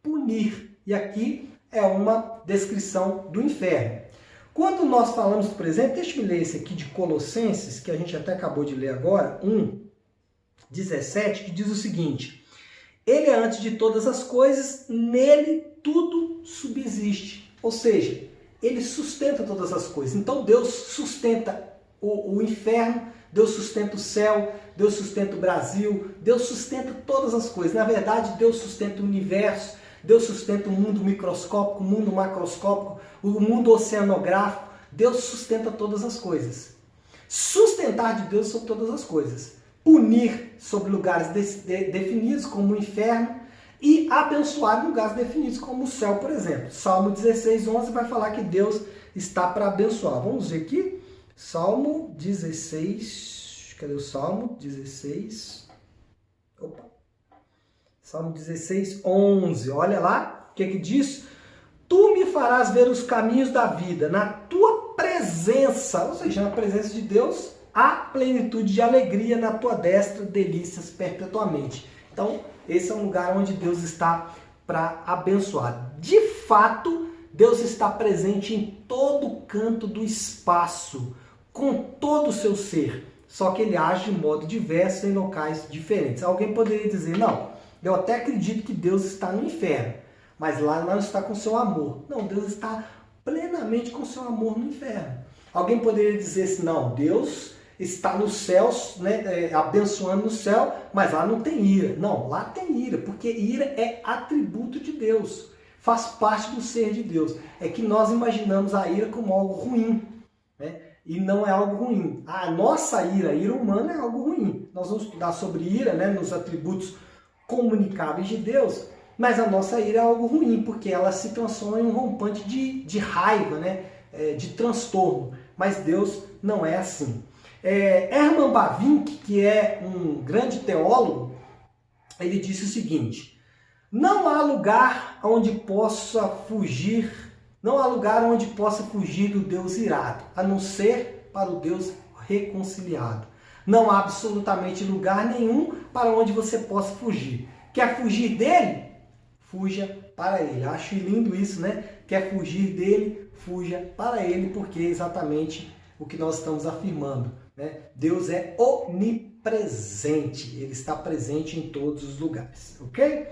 punir. E aqui é uma descrição do inferno. Quando nós falamos, por exemplo, deixa eu ler esse aqui de Colossenses, que a gente até acabou de ler agora, 1:17, que diz o seguinte: Ele é antes de todas as coisas, nele tudo subsiste. Ou seja, ele sustenta todas as coisas. Então Deus sustenta o inferno, Deus sustenta o céu, Deus sustenta o Brasil, Deus sustenta todas as coisas. Na verdade, Deus sustenta o universo, Deus sustenta o mundo microscópico, o mundo macroscópico, o mundo oceanográfico. Deus sustenta todas as coisas. Sustentar de Deus sobre todas as coisas. Punir sobre lugares definidos, como o inferno, e abençoar em lugares definidos, como o céu, por exemplo. Salmo 16:11 vai falar que Deus está para abençoar. Vamos ver aqui. Salmo 16. Cadê o Salmo 16? Opa. Salmo 16:11. Olha lá o que diz. Tu me farás ver os caminhos da vida, na tua presença, ou seja, na presença de Deus, há plenitude de alegria, na tua destra, delícias perpetuamente. Então, esse é um lugar onde Deus está para abençoar. De fato, Deus está presente em todo canto do espaço, com todo o seu ser. Só que ele age de modo diverso em locais diferentes. Alguém poderia dizer, não, eu até acredito que Deus está no inferno, mas lá não está com seu amor. Não, Deus está plenamente com seu amor no inferno. Alguém poderia dizer assim, não, Deus está nos céus, né, abençoando no céu, mas lá não tem ira. Não, lá tem ira, porque ira é atributo de Deus, faz parte do ser de Deus. É que nós imaginamos a ira como algo ruim, né? E não é algo ruim. A nossa ira, a ira humana, é algo ruim. Nós vamos estudar sobre ira, né, nos atributos comunicáveis de Deus, mas a nossa ira é algo ruim, porque ela se transforma em um rompante de raiva, né, de transtorno. Mas Deus não é assim. Herman Bavinck, que é um grande teólogo, ele disse o seguinte: não há lugar onde possa fugir do Deus irado, a não ser para o Deus reconciliado. Não há absolutamente lugar nenhum para onde você possa fugir. Quer fugir dele? Fuja para ele. Acho lindo isso, né? Quer fugir dele? Fuja para ele, porque é exatamente o que nós estamos afirmando, né? Deus é onipresente, ele está presente em todos os lugares, ok?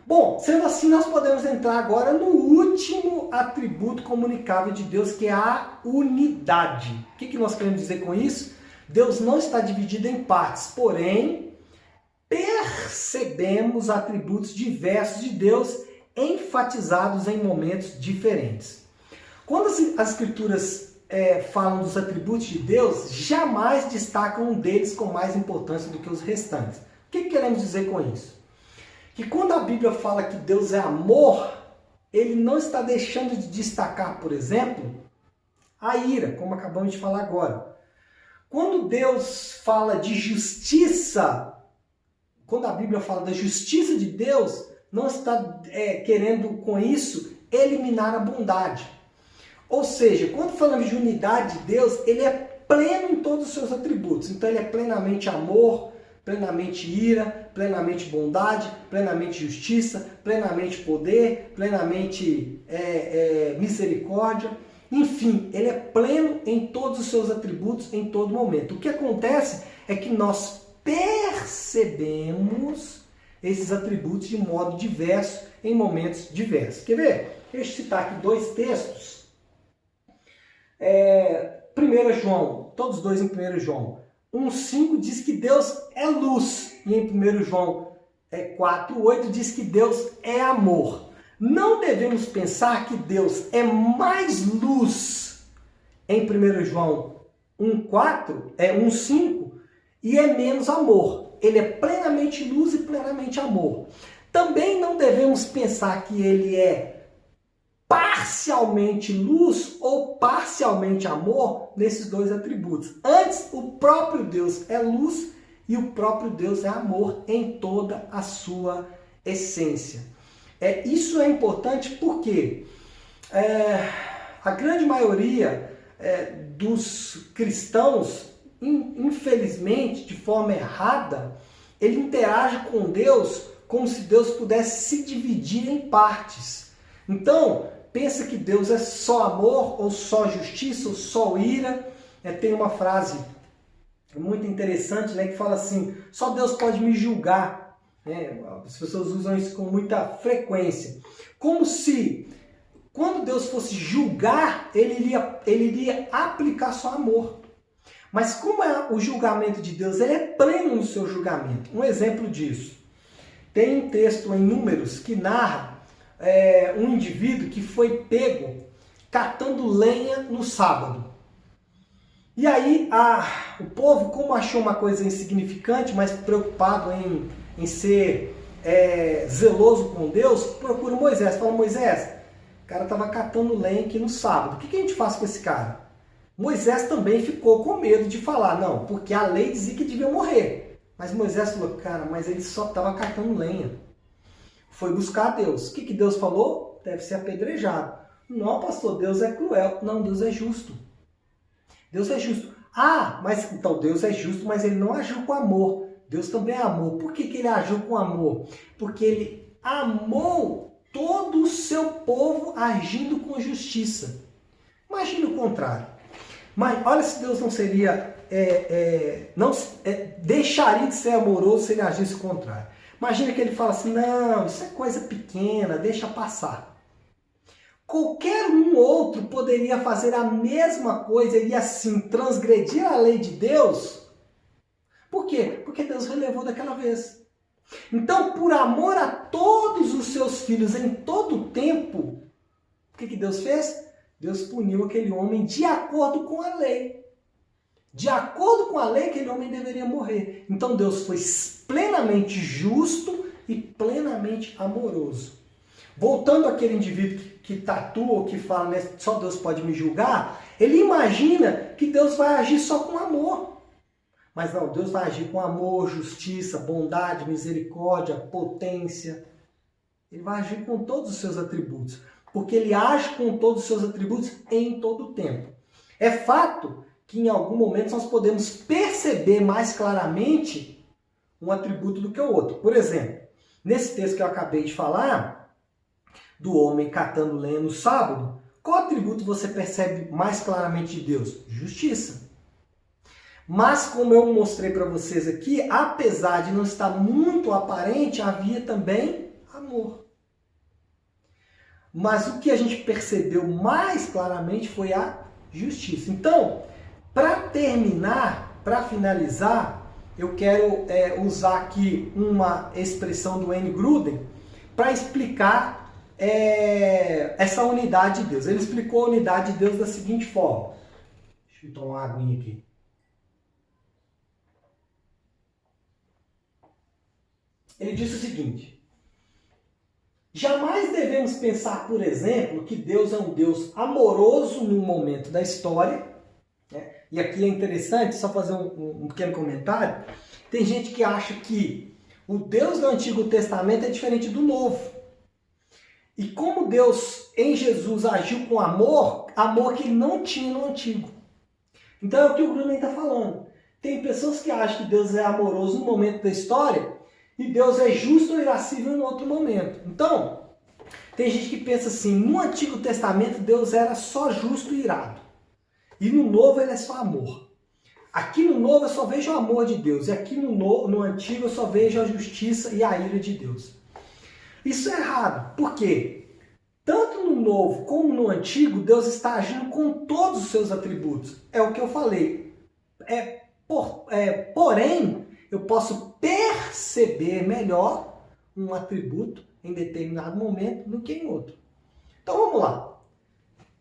Bom, sendo assim, nós podemos entrar agora no último atributo comunicável de Deus, que é a unidade. O que nós queremos dizer com isso? Deus não está dividido em partes, porém, percebemos atributos diversos de Deus enfatizados em momentos diferentes. Quando as Escrituras falam dos atributos de Deus, jamais destacam um deles com mais importância do que os restantes. O que queremos dizer com isso? Que quando a Bíblia fala que Deus é amor, ele não está deixando de destacar, por exemplo, a ira, como acabamos de falar agora. Quando Deus fala de justiça, quando a Bíblia fala da justiça de Deus, não está querendo com isso eliminar a bondade. Ou seja, quando falamos de unidade de Deus, ele é pleno em todos os seus atributos. Então ele é plenamente amor, plenamente ira, plenamente bondade, plenamente justiça, plenamente poder, plenamente misericórdia. Enfim, ele é pleno em todos os seus atributos em todo momento. O que acontece é que nós percebemos esses atributos de modo diverso em momentos diversos. Quer ver? Deixa eu citar aqui dois textos. 1 João, todos dois em 1 João. 1,5 diz que Deus é luz. E em 1 João 4,8 diz que Deus é amor. Não devemos pensar que Deus é mais luz em 1 João 1,5 e é menos amor. Ele é plenamente luz e plenamente amor. Também não devemos pensar que ele é parcialmente luz ou parcialmente amor nesses dois atributos. Antes, o próprio Deus é luz e o próprio Deus é amor em toda a sua essência. Isso é importante porque a grande maioria dos cristãos, infelizmente, de forma errada, ele interage com Deus como se Deus pudesse se dividir em partes. Então, pensa que Deus é só amor, ou só justiça, ou só ira. Tem uma frase muito interessante, né, que fala assim: só Deus pode me julgar. As pessoas usam isso com muita frequência. Como se, quando Deus fosse julgar, ele iria aplicar só amor. Mas como é o julgamento de Deus? Ele é pleno no seu julgamento. Um exemplo disso. Tem um texto em Números que narra um indivíduo que foi pego catando lenha no sábado. E aí o povo, como achou uma coisa insignificante, mas preocupado em ser zeloso com Deus, procura Moisés. Fala: Moisés, o cara estava catando lenha aqui no sábado. O que a gente faz com esse cara? Moisés também ficou com medo de falar, não, porque a lei dizia que devia morrer. Mas Moisés falou: cara, mas ele só estava catando lenha. Foi buscar a Deus. O que Deus falou? Deve ser apedrejado. Não, pastor, Deus é cruel. Não, Deus é justo. Deus é justo. Mas então Deus é justo, mas ele não agiu com amor. Deus também é amor. Por que ele agiu com amor? Porque ele amou todo o seu povo agindo com justiça. Imagine o contrário. Mas olha se Deus não seria, deixaria de ser amoroso se ele agisse o contrário. Imagina que ele fala assim: não, isso é coisa pequena, deixa passar. Qualquer um outro poderia fazer a mesma coisa e assim transgredir a lei de Deus. Por quê? Porque Deus relevou daquela vez. Então, por amor a todos os seus filhos em todo o tempo, o que Deus fez? Deus puniu aquele homem de acordo com a lei. De acordo com a lei, aquele homem deveria morrer. Então Deus foi plenamente justo e plenamente amoroso. Voltando àquele indivíduo que tatua ou que fala, né, só Deus pode me julgar, ele imagina que Deus vai agir só com amor. Mas não, Deus vai agir com amor, justiça, bondade, misericórdia, potência. Ele vai agir com todos os seus atributos. Porque ele age com todos os seus atributos em todo o tempo. É fato que em algum momento nós podemos perceber mais claramente um atributo do que o outro. Por exemplo, nesse texto que eu acabei de falar, do homem catando lenha no sábado, qual atributo você percebe mais claramente de Deus? Justiça. Mas como eu mostrei para vocês aqui, apesar de não estar muito aparente, havia também amor. Mas o que a gente percebeu mais claramente foi a justiça. Então, para terminar, para finalizar, eu quero usar aqui uma expressão do Wayne Grudem para explicar essa unidade de Deus. Ele explicou a unidade de Deus da seguinte forma. Deixa eu tomar uma aguinha aqui. Ele disse o seguinte: jamais devemos pensar, por exemplo, que Deus é um Deus amoroso num momento da história. Né? E aqui é interessante, só fazer um pequeno comentário. Tem gente que acha que o Deus do Antigo Testamento é diferente do Novo. E como Deus em Jesus agiu com amor, amor que ele não tinha no Antigo. Então é o que o Bruno está falando. Tem pessoas que acham que Deus é amoroso no momento da história e Deus é justo ou irascível em outro momento. Então, tem gente que pensa assim: no Antigo Testamento Deus era só justo e irado. E no Novo ele é só amor. Aqui no Novo eu só vejo o amor de Deus. E aqui no Antigo eu só vejo a justiça e a ira de Deus. Isso é errado. Por quê? Tanto no Novo como no Antigo, Deus está agindo com todos os seus atributos. É o que eu falei. Porém, eu posso perceber melhor um atributo em determinado momento do que em outro. Então vamos lá.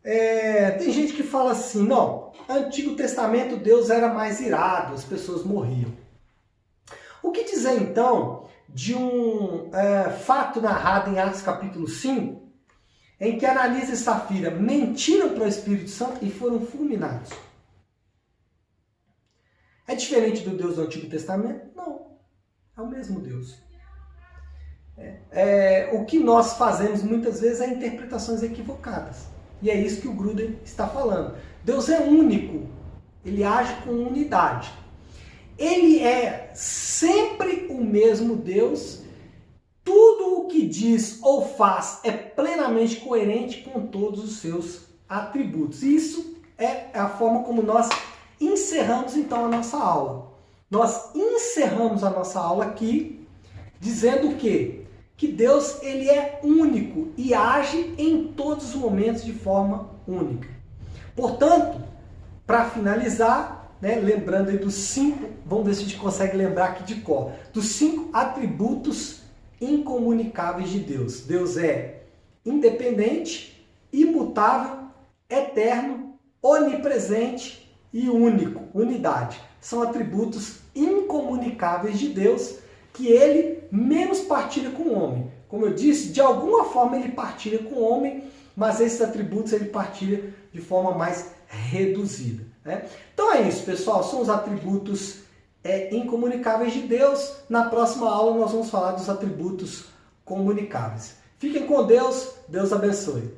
Tem gente que fala assim: não, no Antigo Testamento Deus era mais irado, as pessoas morriam. O que dizer então de um fato narrado em Atos capítulo 5, em que Ananias e Safira mentiram para o Espírito Santo e foram fulminados? É diferente do Deus do Antigo Testamento? Não. É o mesmo Deus. O que nós fazemos muitas vezes é interpretações equivocadas. E é isso que o Grudem está falando. Deus é único, ele age com unidade. Ele é sempre o mesmo Deus. Tudo o que diz ou faz é plenamente coerente com todos os seus atributos. E isso é a forma como nós encerramos então a nossa aula. Nós encerramos a nossa aula aqui dizendo o quê? Que Deus ele é único e age em todos os momentos de forma única. Portanto, para finalizar, lembrando aí dos 5, vamos ver se a gente consegue lembrar aqui de cor, dos 5 atributos incomunicáveis de Deus. Deus é independente, imutável, eterno, onipresente e único, unidade. São atributos incomunicáveis de Deus que ele menos partilha com o homem. Como eu disse, de alguma forma ele partilha com o homem, mas esses atributos ele partilha de forma mais reduzida. Então é isso, pessoal. São os atributos incomunicáveis de Deus. Na próxima aula nós vamos falar dos atributos comunicáveis. Fiquem com Deus. Deus abençoe.